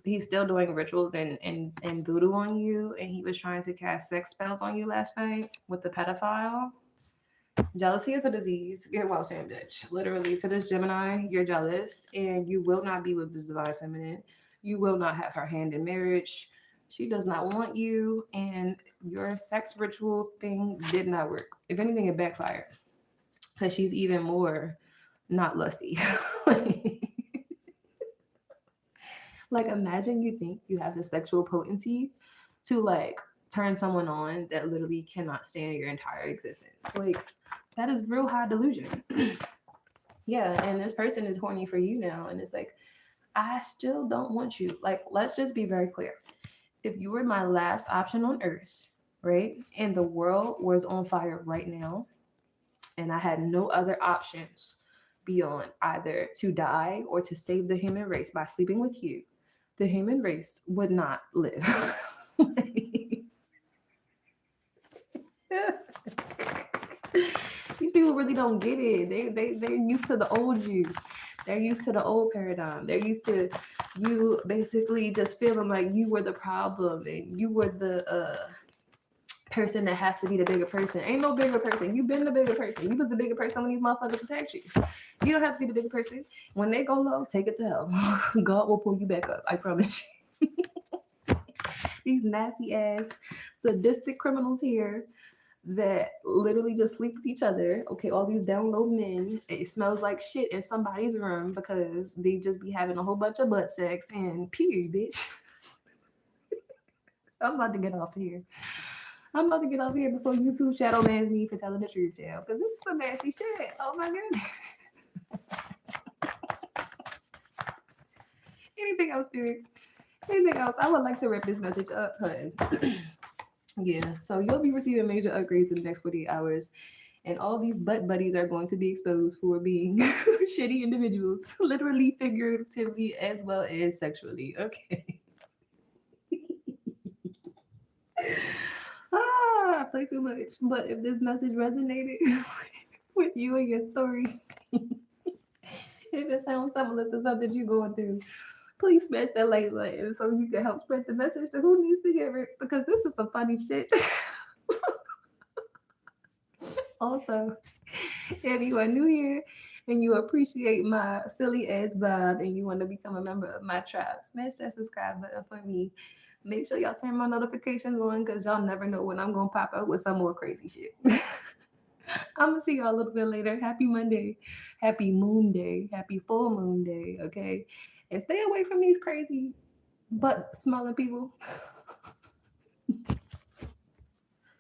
he's still doing rituals and voodoo on you, and he was trying to cast sex spells on you last night with the pedophile. Jealousy is a disease. Get well, Sam, bitch. Literally, to this Gemini, you're jealous, and you will not be with this divine feminine. You will not have her hand in marriage. She does not want you, and your sex ritual thing did not work. If anything, it backfired because she's even more not lusty. Like, imagine you think you have the sexual potency to like turn someone on that literally cannot stand your entire existence. Like, that is real high delusion. Yeah, and this person is horny for you now, and it's like, I still don't want you. Like, let's just be very clear. If you were my last option on earth, right, and the world was on fire right now, and I had no other options beyond either to die or to save the human race by sleeping with you, the human race would not live. These people really don't get it. They're used to the old you. They're used to the old paradigm. They're used to you basically just feeling like you were the problem and you were the person that has to be the bigger person. Ain't no bigger person. You've been the bigger person. You was the bigger person when these motherfuckers protect you. You don't have to be the bigger person. When they go low, take it to hell. God will pull you back up. I promise you. These nasty ass sadistic criminals here that literally just sleep with each other. Okay, all these down low men. It smells like shit in somebody's room because they just be having a whole bunch of butt sex and period, bitch. I'm about to get off here. I'm about to get off here before YouTube shadow bans me for telling the truth, jail. Because this is some nasty shit. Oh my goodness. Anything else, Spirit? Anything else? I would like to wrap this message up, hun. Yeah, so you'll be receiving major upgrades in the next 48 hours. And all these butt buddies are going to be exposed for being shitty individuals, literally, figuratively, as well as sexually. Okay. I play too much. But if this message resonated with you and your story, if it sounds similar to something you're going through, please smash that like button so you can help spread the message to who needs to hear it, because this is some funny shit. Also, if you are new here and you appreciate my silly ass vibe and you want to become a member of my tribe, smash that subscribe button for me. Make sure y'all turn my notifications on because y'all never know when I'm going to pop up with some more crazy shit. I'm going to see y'all a little bit later. Happy Monday. Happy Moon Day. Happy Full Moon Day. Okay. And stay away from these crazy butt smelling people.